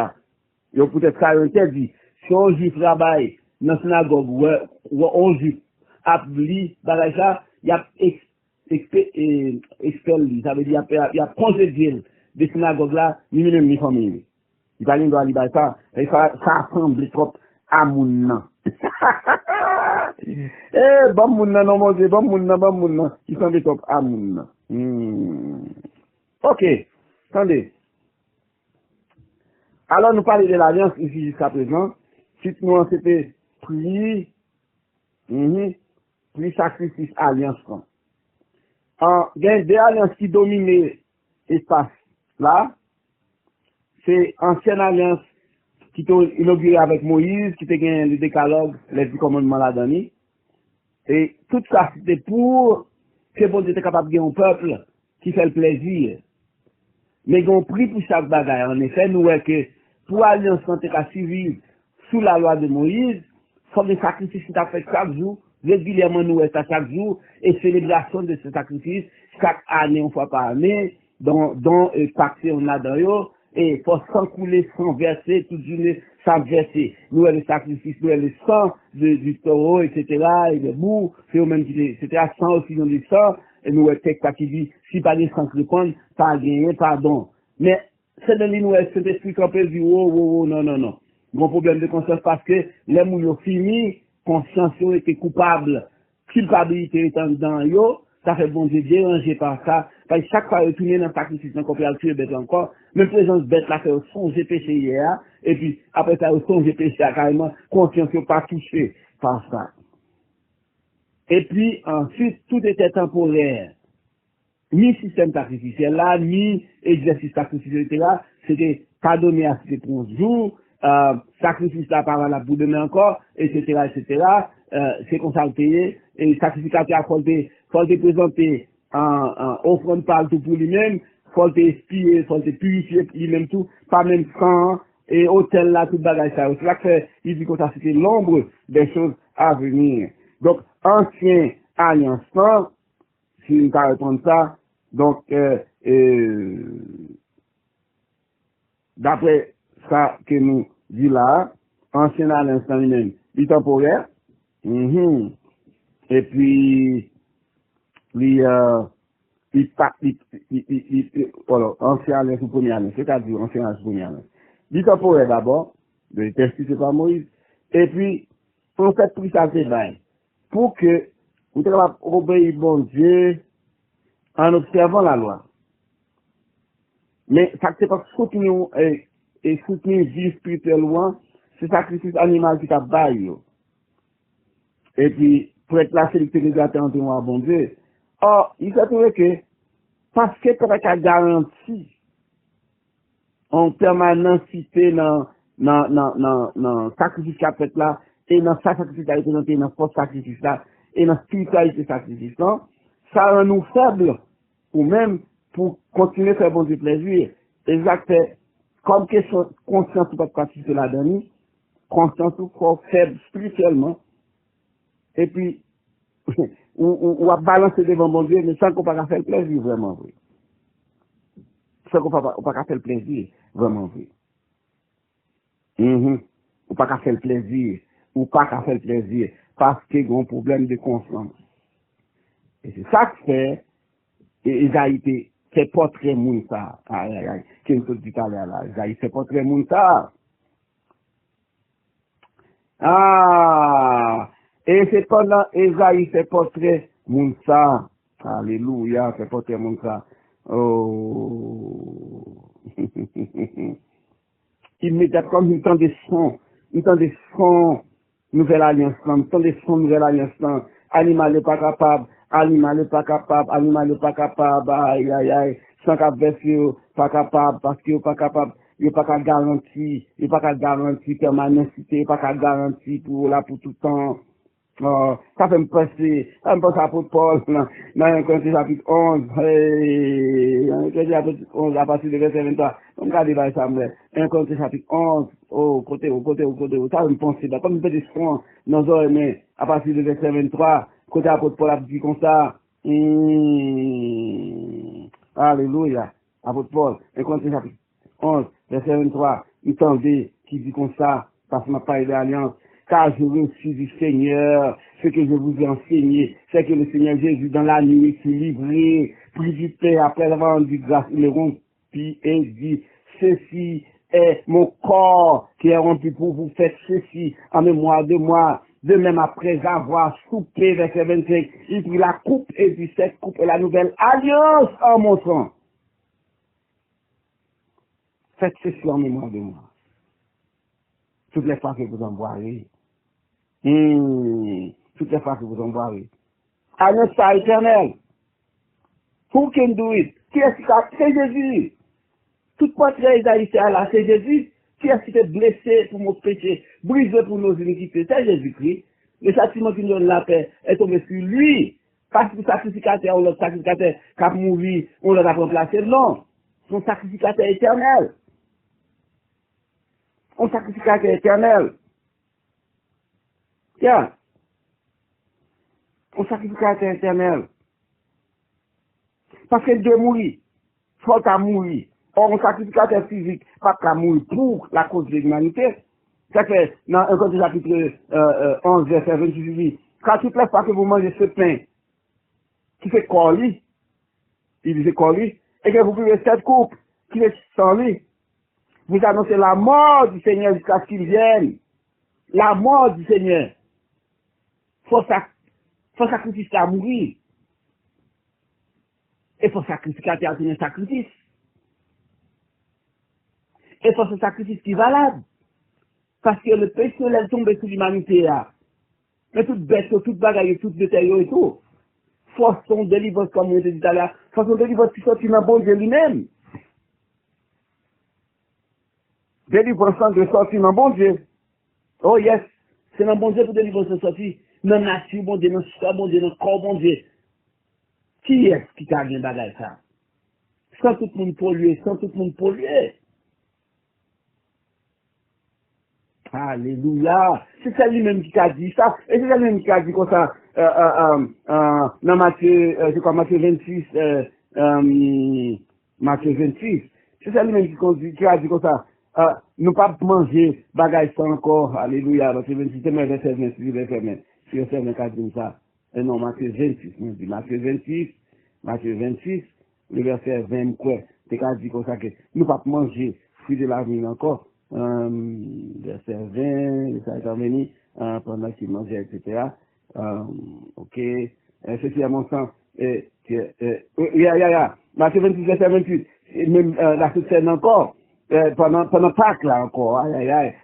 [SPEAKER 1] yo peut-être ça, yo dit, si on juif travaille, dans la synagogue, ou on juif, appli, bagay ça, il y a expel, ça veut dire, il y a congédié des synagogues là, ni même ni famille. Il va aller dans ça, et ça ressemble trop à moun nan. Eh, bon moun nan, non, mon Dieu, bon moun nan, il semble trop à moun nan. Ok, attendez. Alors, nous parlons de l'alliance ici jusqu'à présent. Si nous, c'était prix, prix sacrifice alliance. Il y a des alliances qui dominent l'espace là. C'est ancienne alliance qui est inaugurée avec Moïse, qui était gagné le décalogue, les 10 commandements là-dedans. Et tout ça, c'était pour que bon Dieu était capable de gagner un peuple qui fait le plaisir. Mais ils ont pris pour chaque bagaille. En effet, nous voyons que pour l'alliance civile sous la loi de Moïse, il faut des sacrifices qui sont faits chaque jour, régulièrement nous voyons ça chaque jour, et célébration de ce sacrifice chaque année, une fois par année, dont pacté on a dans eux, et pour sans couler, sans verser, toute journée, sans verser. Nous voyons le sacrifice, nous voyons le sang du taureau, etc., et le bout, c'est au même qui, etc., sans aussi dans le sang, et nous voyons texte qui dit, si pas des sans répondre, pas gagner, pardon. Mais, c'est de l'Inouest, c'est esprit qu'on peut dire, oh, non. Grand problème de conscience parce que les mouillons finis, conscience était coupable, culpabilité étant dans yo, ça fait bon Dieu dérangé par ça. Parce que chaque fois retourner dans le sacrifice, dans qu'on peut tuer bête encore, même présence bête là fait songer péché hier, et puis après ça songer péché carrément, conscience pas touché par ça. Et puis ensuite, tout était temporaire. Ni système sacrificiel là, ni exercice sacrificiel, etc. C'était pardonné à ces 11 jours, sacrifice là par là pour demain encore, etc., c'est qu'on s'en paye, et sacrificateur faut le présenter en offrande par tout pour lui-même, faut le espier, faut le purifier lui-même tout, pas même sang, et hôtel là, tout bagage ça. C'est là que il dit qu'on a cité l'ombre des choses à venir. Donc, ancien alliance, si on peut répondre ça, donc, d'après ça que nous dit là, ancien alliance même, il temporaire, et puis, voilà, ancien alliance ou premier alliance, c'est-à-dire ancien alliance ou premier alliance. Il temporaire d'abord, le texte c'est pas Moïse, et puis, on fait plus ça c'est bail, pour que vous devez obéir bon Dieu, en observant la loi. Mais ça c'est pas soutenir et soutenir vie spirituellement, c'est sacrifice animal qui t'a baillé. Et puis, pour être là, c'est le télégrateur en témoin à bon Dieu. Or, il s'est trouvé que, parce que tu as garanti en permanence cité dans sacrifice qu'a fait là, et dans sa sacrifice a été représenté dans force sacrifice là, et dans spiritualité sacrifice là, ça rend nous faibles, ou même pour continuer à faire bon Dieu plaisir. Exact, comme question conscience ou pas participer là-dedans, conscience ou trop faible spirituellement, et puis, ou à balancer devant mon Dieu, mais sans qu'on pas faire le plaisir, vraiment, oui. Sans qu'on pas faire le plaisir. vraiment vrai. Ou pas qu'à faire le plaisir, ou pas qu'à faire le plaisir, parce qu'il y a un problème de confiance. Et c'est ça que fait, et Isaïe, c'est pas très moun ça. Aïe, aïe, aïe, qui me dit tout à l'heure là, Isaïe, c'est pas très moun ça. Ah, et c'est pendant Isaïe, c'est pas très moun ça. Alléluia, c'est pas très moun ça. Oh. Immédiatement, comme une temps de son, nouvelle alliance, une temps de son, nouvelle alliance, animal n'est pas capable, animal n'est pas capable, animal n'est pas capable, aïe, aïe, aïe, sans cap verser, pas capable, parce qu'il n'est pas capable, il n'est pas qu'à garantir, il n'est pas qu'à garantir permanence, il n'est pas qu'à garantir pour là, pour tout le temps. Ça fait me passer à Paul, dans 1 Corinthiens chapitre 11, 1 Corinthiens chapitre 11, à partir de verset 23, on regarde ça, 1 Corinthiens chapitre 11, côté, ça me pense, comme une petite front, dans nos mais à partir de verset 23, côté apôtre Paul a dit comme ça, alléluia, apôtre Paul, 1 Corinthiens chapitre 11, verset 23, il tendait, qui dit comme ça, parce que m'a parlé d'alliance, car je reçus du Seigneur ce que je vous ai enseigné, c'est que le Seigneur Jésus dans la nuit s'est livré, pris du Père après avoir rendu grâce, il est rompu et dit, ceci est mon corps qui est rompu pour vous, faites ceci en mémoire de moi. De même après avoir soupé, verset 25, il prit la coupe et dit, cette coupe est la nouvelle alliance en mon sang. Faites ceci en mémoire de moi. Toutes les fois que vous en boirez. Toutes les fois que vous en boirez. Alliance éternelle. Who can do it? Qui est-ce qui a? C'est Jésus. Tout portrait d'Israël là, c'est Jésus. Qui est-ce qui est blessé pour nos péchés, brisé pour nos iniquités? C'est Jésus-Christ. Le châtiment qui nous donne la paix est tombé sur lui. Parce que le sacrificateur ou le sacrificateur qui a mouru, on l'a remplacé. Non. Son sacrificateur éternel. Un sacrificateur éternel. Tiens. Un sacrificateur éternel. Parce que Dieu mourit. Faut qu'à mourir. Or, un sacrificateur physique, pas qu'à mourir pour la cause de l'humanité. C'est que, dans 1 Corinthiens chapitre 11, verset 28, quand toutes les fois que vous mangez ce pain, qui fait corps lui, il dit corps lui, et que vous buvez cette coupe, qui est sans lui, vous annoncez la mort du Seigneur jusqu'à ce qu'il vienne. La mort du Seigneur. Faut sacrifier à mourir. Et faut sacrifier à tenir un sacrifice. Et faut ce sacrifice qui est valable. Parce que le péché, elle tombe sur l'humanité. Mais toute bête, toute bagaille, toute détail et tout. Faut son délivrance, comme on dit tout à l'heure. Faut son délivrance qui sortit dans bon Dieu lui-même. Délivrance de sortir dans bon Dieu. Oh yes. C'est dans bon Dieu pour délivrance de sortir. Dans la nature, bon Dieu, dans le soi, bon Dieu, dans le corps, bon Dieu. Qui est-ce qui t'a bien bagaille ça? Sans tout le monde pollué, sans tout le monde pollué. Alléluia. C'est ça lui-même qui a dit ça. Et c'est ça lui-même qui a dit comme ça, dans Matthieu, je crois Matthieu 26, Matthieu 26. C'est ça lui-même qui a dit comme ça. Nous pas manger bagaille ça encore. Alléluia. Matthieu 26, c'est mon verset 26, verset 20. C'est verset 20 qui a dit ça. Et non, Matthieu 26, on dit Matthieu 26, le verset 20, quoi. C'est qu'à dire comme ça que nous pas manger fruit de la vie encore. Verset 20, ça est venu, pendant qu'il mangeait, etc. Ok. Ceci à mon sens, Matthieu 26, verset 28, même la scène encore, pendant Pâques là encore,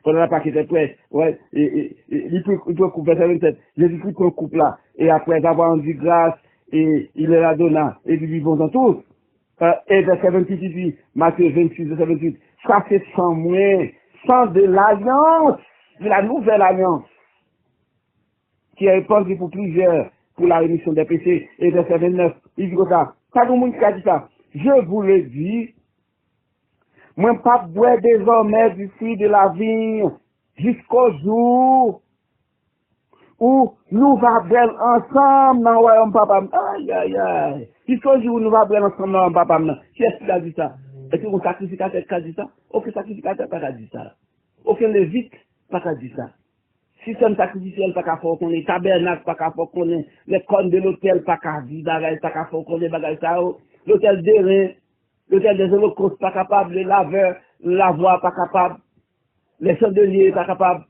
[SPEAKER 1] pendant la Pâques était prêt, ouais, il peut couper verset 27, Jésus-Christ prend coupe là, et après avoir rendu grâce, et il la donna, et nous vivons dans tous. Et verset 28, il dit, Matthieu 26, verset 28, ça c'est sans moi, sans de l'alliance, de la nouvelle alliance, qui est répandue pour plusieurs, pour la rémission des péchés. Et verset 29, il dit comme ça, pas de monde qui a dit ça, je vous le dis, moi pas boire désormais du fruit de la vigne, jusqu'au jour où nous va boire ensemble dans le royaume papa. Aïe, aïe, aïe. Jusqu'au jour où nous va boire ensemble dans le royaume papa. Qui est-ce qui a dit ça? Est-ce qu'un sacrificateur qui a dit ça? Aucun sacrificateur n'a pas dit ça. Aucun lévite n'a pas dit ça. Système sacrificiel pas qu'à faire qu'on est tabernacle pas qu'à faire qu'on est les cornes de l'hôtel pas qu'à dire bagaille pas qu'à faire qu'on est bagaille ça l'hôtel des reins l'hôtel des holocaustes pas capable les laveurs lavoir pas capable les chandeliers pas capable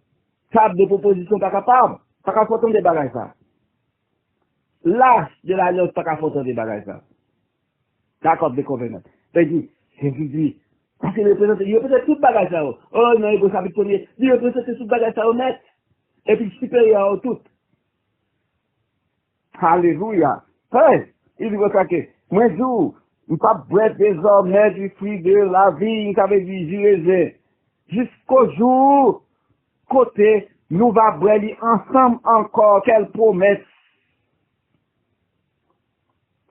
[SPEAKER 1] table de proposition pas capable pas qu'à faire qu'on des bagailles ça l'âge de l'alliance pas qu'à faire qu'on des bagailles ça d'accord de convenant c'est dit parce que il représente tout bagaille ça oh non il faut savoir premier il représente tout bagaille ça honnête et puis supérieur à tout. Alléluia. Hey, il dit comme ça que, moi, je ne pas boire désormais du fruit de la vie, il avait dit, Jésus, jusqu'au jour, côté, nous va boire ensemble encore, quelle promesse,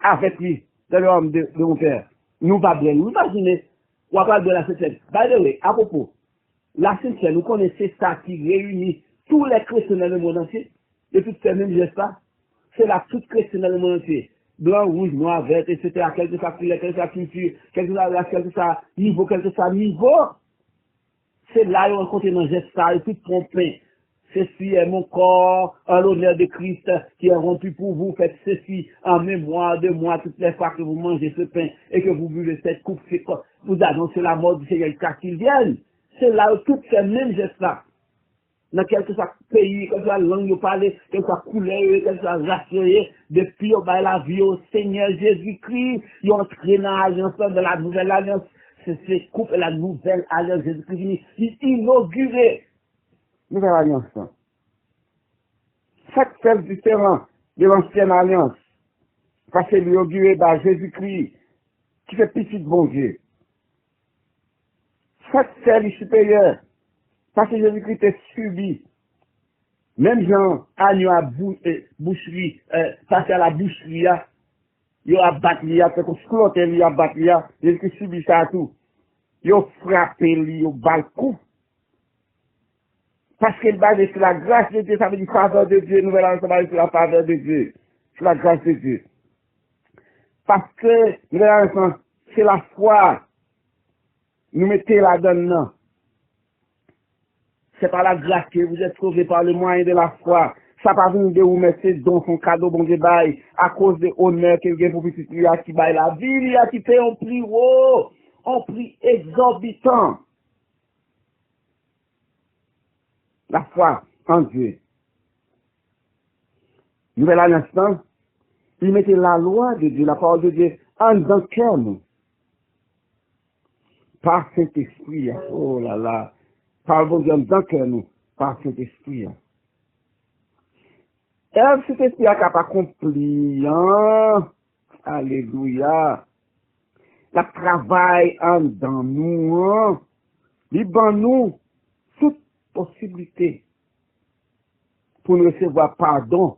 [SPEAKER 1] avec lui, de l'homme de mon père. Nous va boire, imaginez, on va parler de la Sainte-Seine. By the way, à propos, la Sainte-Seine, vous connaissez ça qui réunit tous les chrétiens dans le monde entier, de toutes ces mêmes gestes-là, c'est la toute chrétienne dans le monde entier. Blanc, rouge, noir, vert, etc. Quel que soit couleur, quel que soit culture, quel que soit race, quel que soit niveau, quel que soit niveau. C'est là où on rencontre dans geste ça, et tout trompé. Ceci est mon corps, en l'honneur de Christ, qui est rompu pour vous. Faites ceci en mémoire de moi toutes les fois que vous mangez ce pain et que vous buvez cette coupe. Vous annoncez la mort du Seigneur jusqu'à qu'il vienne. C'est là où toutes ces mêmes gestes-là, dans quel que soit pays, quelle que soit langue vous parlez, quelle que soit couleur, quelle que soit race, depuis on va la vie au Seigneur Jésus-Christ, ils ont entré dans l'alliance de la nouvelle alliance, c'est coupe la nouvelle alliance Jésus-Christ, il inauguré nouvelle alliance. Chaque fait différent de l'ancienne alliance, parce que inauguré par Jésus-Christ, qui fait petit de bon Dieu. Chaque fait est supérieur, parce que Jésus-Christ est subi. Même Jean, agneau à boucherie, passer à la boucherie, il a battu, fait qu'on sclote, il a battu, Jésus-Christ subit ça tout. Il a frappé, il a balcou. Parce qu'il est basé sur la grâce de Dieu, ça veut dire faveur de Dieu, nouvelle alliance, ça veut dire sur la faveur de Dieu, sur la grâce de Dieu. Parce que, nouvelle alliance, c'est la foi. Nous mettons là-dedans. C'est par la grâce que vous êtes sauvés par le moyen de la foi. Ça pas venu de vous mettre dans son cadeau, bon Dieu, bail, à cause de l'honneur qu'il y a pour petit qui baille la vie, il y a qui fait un prix haut, un prix exorbitant. La foi en Dieu. Nouvelle alliance, il mettait la loi de Dieu, la parole de Dieu, en dans cœur nous. Par Saint-Esprit, oh là là, par bon Dieu, dans cœur nous, par Saint-Esprit. Et Saint-Esprit a capable accompli, alléluia, la travail en dans nous, libre nous toute possibilité pour nous recevoir pardon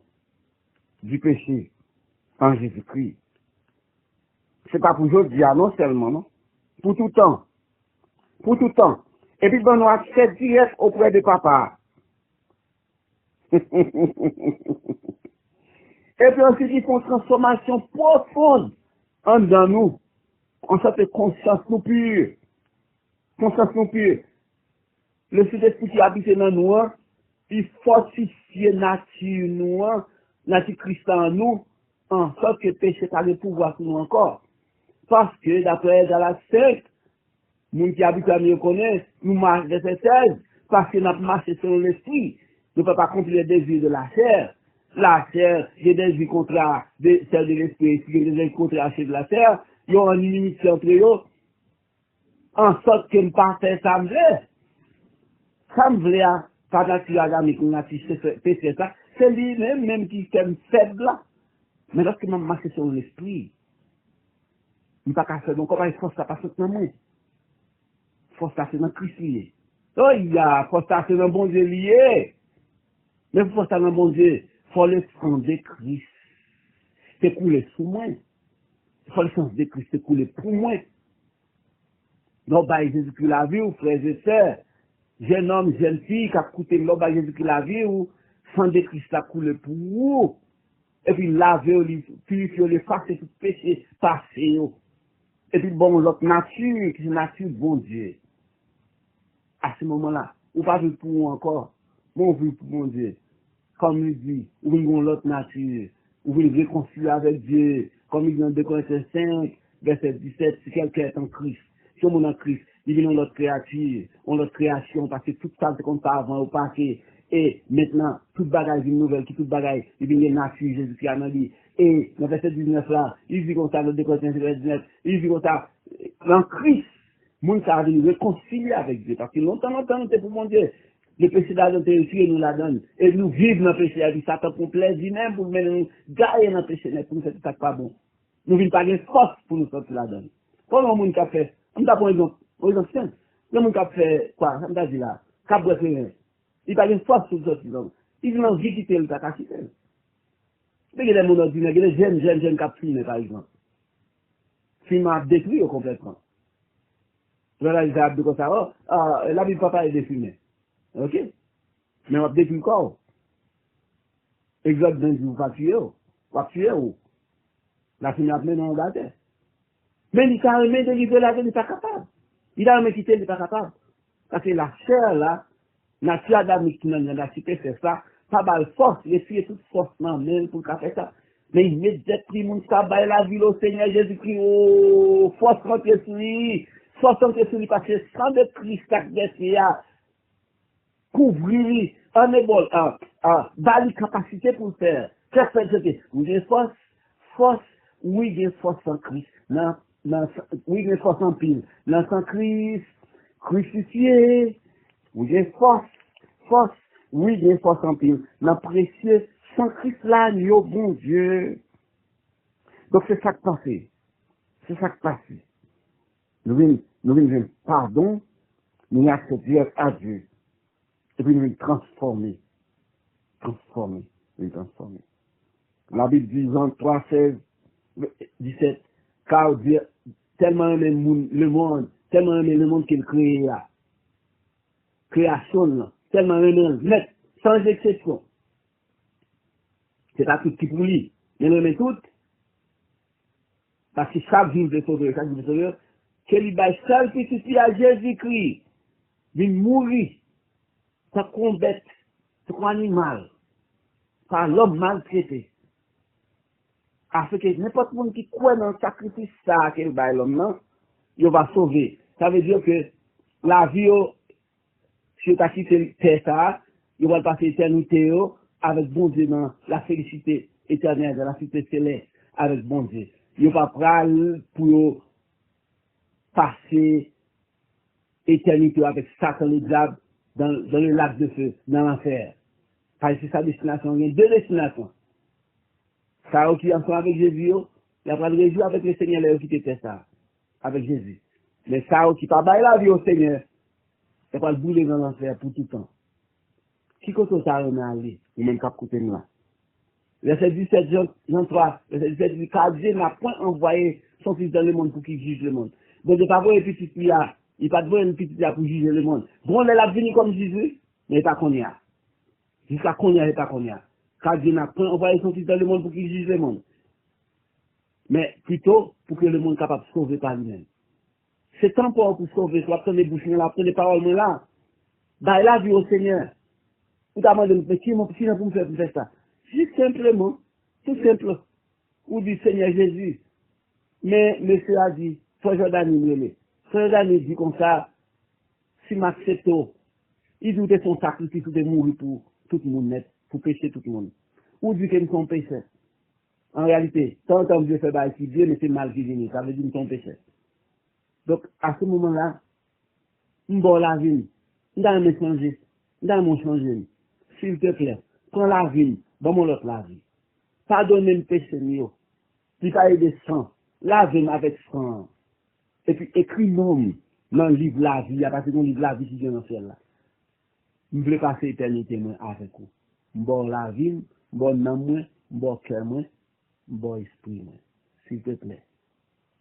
[SPEAKER 1] du péché en Jésus-Christ. C'est pas pour aujourd'hui, non seulement, non? Pour tout temps. Pour tout temps. Et puis, nous accès direct auprès de papa. Et puis ensuite, ils font une transformation profonde en dans nous. En cette conscience nous pure. Conscience nous pure. Le Saint-Esprit qui habite dans nous, il fortifie la nature nous, nature Christ en nous, en sorte que le péché n'a le pouvoir sur nous encore. Parce que, d'après dans la 5, nous qui habitent à mieux connaître, nous marchons de cette 16, parce que nous marchons selon l'esprit. Nous ne pouvons pas accomplir les désirs de la chair. La chair, j'ai des désirs contraires de celles de l'esprit, j'ai des désirs contraires chez de la chair. Il y a une limite entre eux, en sorte que nous ne pas faire ça me voulait. Ça me voulait, pas naturel, c'est ça. C'est lui-même, même qui est faible là. Mais lorsque nous marchons selon l'esprit, nous ne pouvons pas faire, donc comment il faut ça passer dans le monde? Faut ça c'est dans Christ lié. Oh, il y a, faut ça c'est dans bon Dieu lié. Mais faut ça dans bon Dieu, faut le sang de Christ. C'est coulé sous moi. Faut le sang de Christ, c'est coulé pour moi. Donc, bah, Jésus-Christ la vie, ou frères et sœurs, jeune homme, jeune fille, qui a coûté l'homme, bah, Jésus-Christ la vie, ou sang de Christ a coulé pour vous. Et puis, laver, purifier, effacer tout péché, passer, Et puis bon, l'autre nature, qui est nature bon Dieu. À ce moment-là, ou pas vivre pour encore, bon vivre pour mon Dieu. Comme il dit, ou une l'autre nature, ou une réconcilier avec Dieu, comme il dit dans 2 Corinthiens 5, verset 17, si quelqu'un est en Christ, si on est en Christ, il vient dans notre créature, on notre création, parce que tout ça c'est comme ça avant au passé, et maintenant, toute bagaille une nouvelle, toute bagaille, il vient de nature, Jésus-Christ a dit, et dans verset 19 là, il dit comme ça, dans 2 Corinthiens 19, il dit comme ça, en Christ, moun ça a venu réconcilier avec Dieu, parce que longtemps, on était pour mon Dieu. Le péché d'Adam terrifié nous la donne. Et nous vivons dans le péché avec Satan pour plaisir même, pour nous gagner dans le péché, pour nous faire ça pas bon. Nous ne pas de force pour nous sortir la donne. Comment on a fait, on t'a pour exemple simple. Le monde qui a fait quoi, ça me dit là, qui a bref, il n'a pas de force pour nous sortir. Il n'a envie de quitter le caca quitter. Il y a des gens ordinaires, il y a des jeunes qui ont filmé par exemple. Film a détruit complètement. Voilà, ils ont dit comme ça, la Bible papa est défumée. Ok? Mais on va détruire quoi? Exode 20 jours, va tuer ou? La fille a mené dans la terre. Mais il a aimé délivrer la vie, il n'est pas capable. Il a aimé quitter, il n'est pas capable. Parce que la chair là, la nature adamique qui n'a pas fait ça, pas mal force, il a toute force dans le pour faire ça. Mais il met des prix, mon sabbat, la vie au Seigneur Jésus-Christ, oh, force rentrer sur lui, parce que sans de Christ, couvrir, un ébol, bali capacité pour le faire. Qu'est-ce que c'est? Vous avez force, oui, il y a force en Christ. Oui, il y a force en pile. Dans sans Christ, crucifié, vous avez force, oui, il y a force en pile. Dans précieux, sans Christ là, il y a bon Dieu. Donc c'est ça qui passe. C'est ça qui passe. Nous venons pardon, nous acceptons à Dieu. Et puis nous venons transformer. La Bible dit Jean 3, 16, 17, car Dieu tellement aimé le monde, tellement aimé le monde qu'il crée là. Création là, tellement aimé, net, sans exception. C'est pas tout qui pour lui, mais il aime tout, parce que chaque jour de sauveur, qu'il va seul petit à Jésus-Christ, il mourit, ça combat, c'est un animal, par l'homme maltraité. Afin que n'importe qui qui croit dans le sacrifice ça qu'il va l'homme, non, il va sauver. Ça veut dire que la vie, si tu as quitté terre ça, il va passer l'éternité avec bon Dieu dans la félicité éternelle, dans la cité céleste, avec bon Dieu. Il va pas pour passer éternité avec Satan le diable dans le lac de feu, dans l'enfer. Parce que sa destination, il y a deux destinations. Ça qui ensemble avec Jésus, il a pas de réjouir avec le Seigneur, là, qui était ça, avec Jésus. Mais ça qui pas bailler la vie au Seigneur, c'est pas le bouler dans l'enfer pour tout le temps. Qui compte ça, on a allé, ou même cap côté là. Verset 17, Jean 3, verset 17 dit, car Dieu n'a point envoyé son fils dans le monde pour qu'il juge le monde. Donc, il n'a pas envoyé petit fille là, il n'a pas envoyé une petite là pour juger le monde. Bon, elle a venu comme Jésus, mais il n'est pas qu'on y a. Jusqu'à qu'on y a, il n'est pas qu'on y a. Car Dieu n'a point envoyé son fils dans le monde pour qu'il juge le monde. Mais plutôt pour que le monde soit capable de sauver par lui-même. C'est temps pour sauver, soit prendre les bouches là, prendre les paroles là. Bah, la vie au Seigneur. Ou t'as demandé, mais qui pour me faire ça? Juste simplement, tout simple. Ou du Seigneur Jésus. Mais monsieur a dit, Frère Jordan Frère Jordan dit comme ça, si m'accepte, il dit que son sacrifice de mourir pour tout le monde net, pour pécher tout le monde. Ou dit que nous sommes pécheurs. En réalité, tant que Dieu fait bail, Dieu mais c'est mal qui vient, ça veut dire que nous sommes pécheurs. Donc, à ce moment-là, nous avons la vie, nous avons changer, nous avons changer. S'il te plaît, prends la vie, donne-moi l'autre la vie. Pardonnez le péché mieux. Puis pas de sang, lavez avec sang. Et puis écris nom dans le livre la vie, parce que dans le livre la vie qui vient dans ciel là. Je veux passer l'éternité avec vous. Bon la vie, bon nom moi, bon cœur moi, bon esprit moi. S'il te plaît.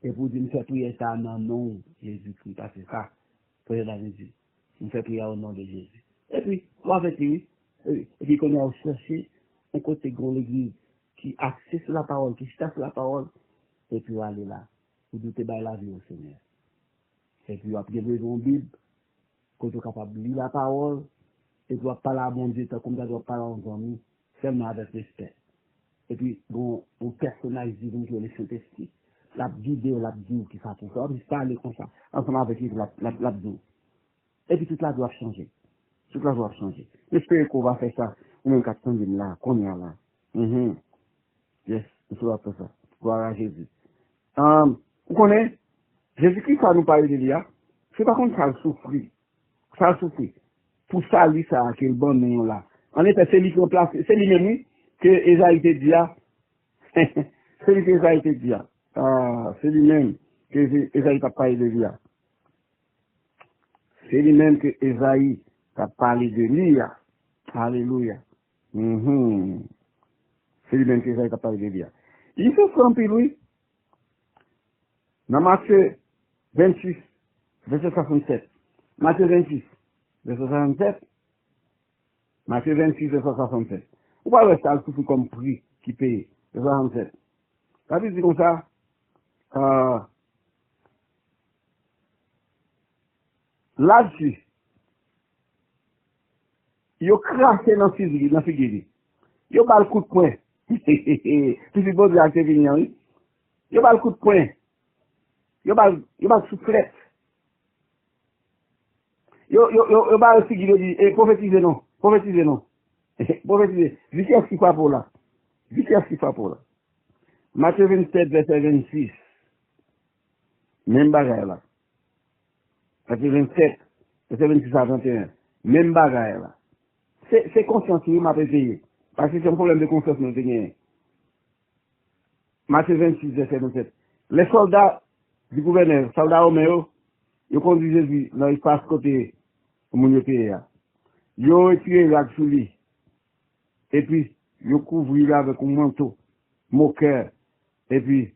[SPEAKER 1] Et pour dire, me faire prier ça dans le nom de Jésus-Christ, parce que ça, prier dans Jésus. Me fait prier au nom de Jésus. Et puis, moi avec lui, et puis qu'on a cherché un côté grand l'église qui axé sur la parole, qui chita sur la parole, et puis aller là. pour douter by la vie au Seigneur. Et puis, après, vous avez besoin de Bible, quand vous êtes capable de lire la parole, et tu vas parler à mon Dieu, comme tu dois parler à un ami, seulement avec respect. Et puis, bon, on personnage dit, donc, le Saint-Esprit. La vidéo, la vidéo qui fait tout ça, on parle comme ça, ensemble avec lui, la vidéo. Et puis, toute la doit changer. Toute la doit changer. J'espère qu'on va faire ça, ou même 400 000 là, qu'on y a là. Yes, on va faire ça. Gloire à Jésus. Vous connaissez, Jésus-Christ a nous parlé de lui, c'est pas contre ça le souffrir. Ça le souffrir. Pour ça, lui, ça, quel bon nom là. En effet, c'est lui qui place, c'est lui-même, oui, que Esaïe te dit, c'est lui que Esaïe te dit, c'est lui-même que Esaïe t'a parlé de lui. C'est lui-même que Esaïe t'a parlé de lui. Alléluia. C'est lui-même que Esaïe t'a parlé de lui. Il se trompe, lui. Dans Matthieu 26, verset 67. Matthieu 26, verset 67. Matthieu 26, verset 67. Ou pas rester à souffrir comme prix qui paye, verset 67. Ça veut dire comme ça, là-dessus, il a craché dans la figure. Il a pas le coup de poing. Tout ce bon Dieu qui est venu, oui. Il a pas le coup de poing. Il a pas le soufflette. Il a pas le figure, il dit, prophétisez non. Prophétisez non. Prophétisez. Vitesse qui fait pour là. Vitesse qui fait pour là. Matthieu 27, verset 26. Même bagaille là. Matthieu 27, verset 26 à 21. Même bagaille là. C'est conscience qui m'a payé. Parce que c'est un problème de conscience que nous avons. Matthieu 26, verset 27. Les soldats du gouverneur, soldats romains, ils conduisent Jésus dans l'espace côté au monde pays. Ils ont tué la sous lui. Et puis, ils ont couvert avec un manteau, moqueur. Et puis,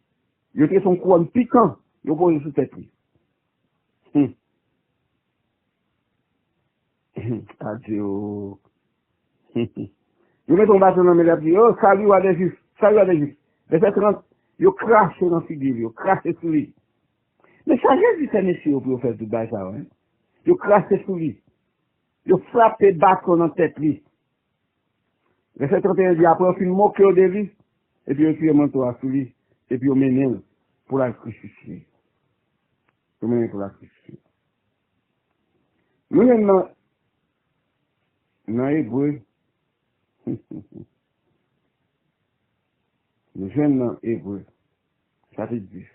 [SPEAKER 1] ils ont fait son couronne piquant. Ils ont posé sous tête. Adieu. Ils mettent un bâton dans mes lèvres, oh, salut à des juifs, salut à des juifs. Verset 30, ils ont craché dans la figure, ils ont craché sur lui. Mais ça, Jésus, c'est monsieur pour faire du bail, ça, hein. Ils ont craché sur lui. Ils ont frappé bâton dans la tête, lui. Verset 31 dit, après, on fait moquer au début, et puis on fait un manteau à sur lui, et puis on mène pour la crucifier. On mène pour la crucifier. Nous, maintenant, dans Hébreu, nous jeunes dans Hébreu, chapitre 10.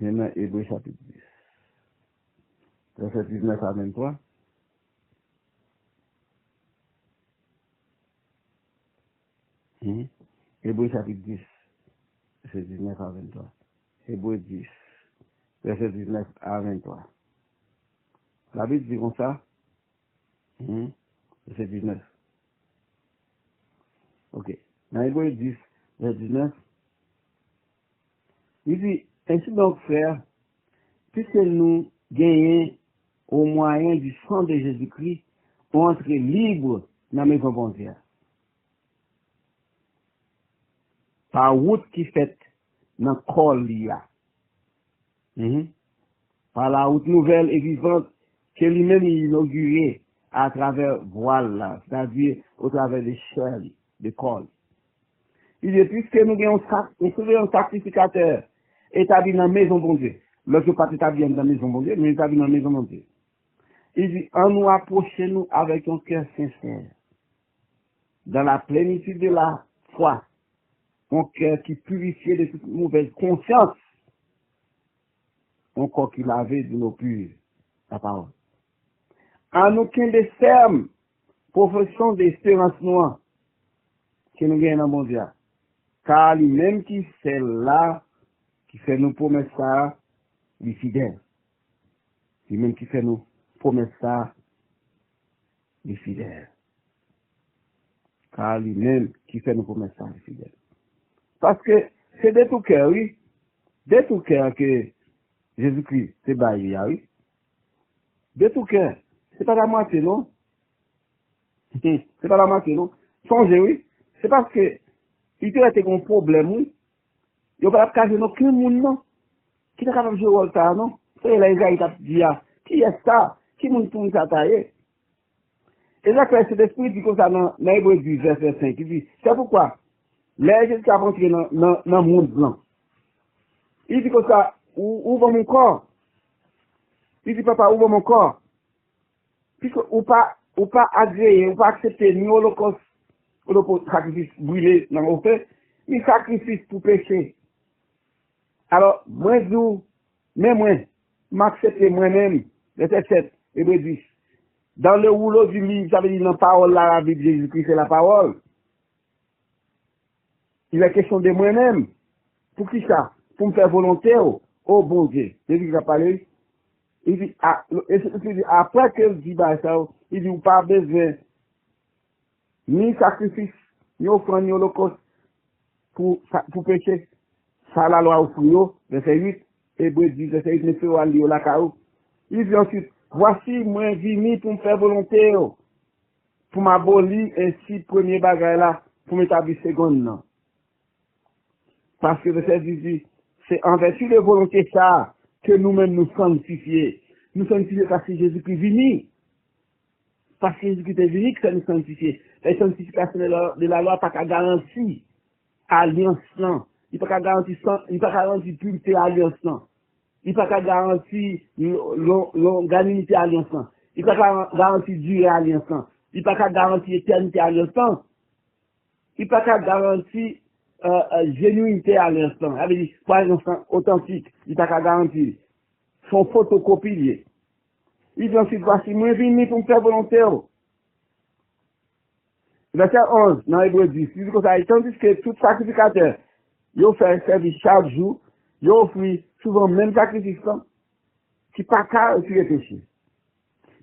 [SPEAKER 1] Maintenant, Hébreu, chapitre 10. Verset 19 à 23. Hébreu, chapitre 10. Verset 19 à 23. Hébreu 10. Verset 19 à 23. La Bible dit comme ça. Verset 19. Ok. Dans Hébreu 10, verset 19, il dit, ainsi donc, frère, puisque nous gagnons au moyen du sang de Jésus-Christ, pour entrer libre dans la maison bondière. Par route qui fait dans le col l'IA. Par la route nouvelle et vivante que lui-même inaugurée à travers voile là, c'est-à-dire au travers des chairs, des cols. Il dit, puisque nous avons un sacrificateur établi dans la maison bon Dieu, lorsque pas établi dans la maison bon Dieu, mais établi dans la maison bon Dieu. Il dit, en nous approchons-nous avec un cœur sincère, dans la plénitude de la foi, un cœur qui purifiait de toute mauvaise conscience, un corps qui lavait de l'eau pure, la parole. En aucun des fermes, profession d'espérance noire, que nous gagnons dans le bon Dieu. Car lui-même qui c'est là, qui fait nous promesses ça, il est fidèle. Lui-même qui fait nous promesses ça, il est fidèle. Car lui-même qui fait nous promesses ça, il est fidèle. Parce que c'est de tout cœur, oui. De tout cœur que Jésus-Christ s'est baillé, oui. De tout cœur. C'est pas la moitié, non? C'est pas la moitié, non? Songez, oui. C'est parce que il te été un problème, oui. Yo pas cacher aucun monde non. Qui est capable de jouer rôle ça non? C'est là Isaïe t'a dit qui est ça? Qui monde pour ça tailler? Et là que cet esprit dit comme ça dans Hébreux 10 verset 5, il dit c'est pourquoi les Jésus a rentré dans le monde blanc. Il dit comme ça ouvre mon corps. Il dit papa ouvre mon corps. Puisque ou pas agréer, ou pas accepter ni holocauste sacrifice brûlé dans le feu, ni sacrifice pour péché. Alors, moi, m'accepte moi-même, verset 7, Hébreux 10. Dans le rouleau du livre, ça veut dire dans la parole, la vie de Jésus-Christ, c'est la parole. Il est question de moi-même. Pour qui ça? Pour me faire volonté au bon Dieu. Jésus qui a parlé. Il dit, après que je dis ça, il dit, vous pas besoin ni sacrifice, ni offrande, ni holocauste pour pécher. Ça, la loi offre, verset 8, Hébreux 10, verset 8, mais c'est à lire la caou. Il dit ensuite, voici, moi, venu pour me faire volonté, pour m'abolir ainsi, premier bagage là, pour m'établir seconde, non. Parce que verset 18, c'est en vertu de volonté ça, que nous-mêmes nous sanctifiés. Nous sanctifiés parce que Jésus-Christ est venu. Parce que Jésus-Christ est venu que ça nous sanctifie. La sanctification de la loi n'a pas garanti alliance. Il n'a pas garanti pureté alliance. Il n'a pas garanti longanimité alliance. Il n'a pas garanti durée alliance. Il n'a pas garanti éternité alliance. Il n'a pas garanti génuinité alliance. Par exemple, authentique. Il n'a pas garanti. Son photocopie. Il dit ensuite, voici, moi, venu pour me faire volonté. Verset 11, dans Hébreux 10, il dit comme ça, tandis que tout sacrificateur, il fait un service chaque jour, il offre souvent même sacrifice, qui n'a pas qu'à retirer péché.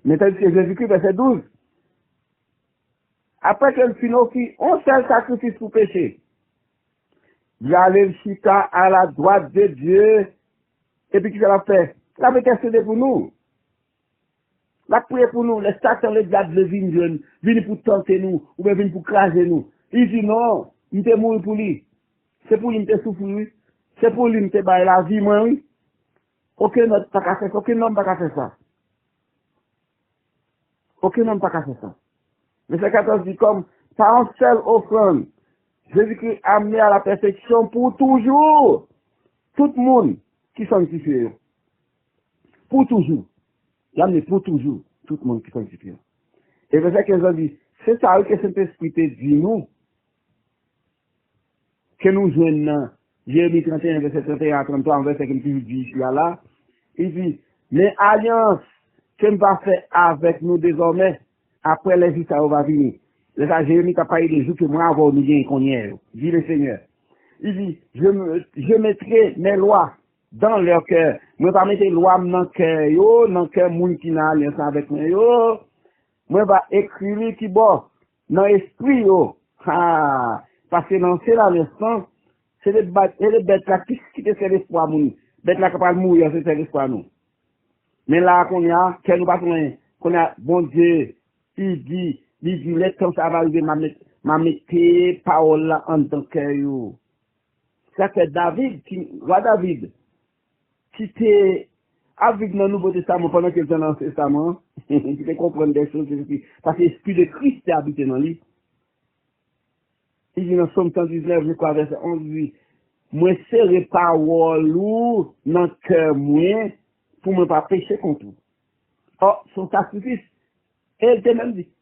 [SPEAKER 1] Mais tandis que Jésus-Christ, verset 12, après qu'elle finit offrir un seul sacrifice pour péché, il allait le chita à la droite de Dieu, et puis qu'il a fait, il avait intercédé pour nous. La prière pour nous, les Satan, les diables, les vignes, viennent pour tenter nous, ou bien viennent pour craser nous. Il dit non, il te mourir pour lui. C'est pour lui, il te souffrir, c'est pour lui, il te bailler la vie, moi, oui. Aucun homme n'a pas fait ça, aucun homme n'a pas fait ça. Aucun homme n'a pas fait ça. Verset 14 dit comme, par un seul offrande, Jésus-Christ a amené à la perfection pour toujours. Tout le monde qui sanctifie. Pour toujours. Il a amené pour toujours. Tout le monde qui sanctifie. Et verset 15 dit, c'est ça que Saint-Esprit te dit nous, que nous jouons Jérémie 31, verset 31 à 33, verset que nous dit ici là. Il dit, mais alliance que nous va faire avec nous désormais, après les jours, ça va venir. C'est ça, Jérémie n'a pas eu des jours que moi, avoir nous bien qu'on y est, dit le Seigneur. Il dit, je mettrai mes lois dans leur cœur. Moi, pas mettre lois dans le cœur, yo, dans le cœur, moun qui n'a alliance avec moi, yo. Moi, va écrire qui bon, dans l'esprit, yo. Ah, parce que dans c'est là, l'instant, c'est les bêtes là qui te servent l'espoir, moun. Bêtes là qui parlent mourir, c'est l'espoir, nous. Mais là, qu'on y a, qu'elle nous pas qu'on a, bon Dieu, il dit, les temps ça va arriver, m'a mettre parole là en tant que yo. Ça c'est David, roi David, qui était avec dans le Nouveau Testament pendant qu'il était dans l'Ancien Testament, qui te comprendre des choses, parce que l'Esprit de Christ est habité dans lui. Il dit dans Somme 119, je crois, verset 11, dit, moi serré parole ou dans le cœur moi, pour ne pas pécher contre vous. Oh, son sacrifice, et il te même dit,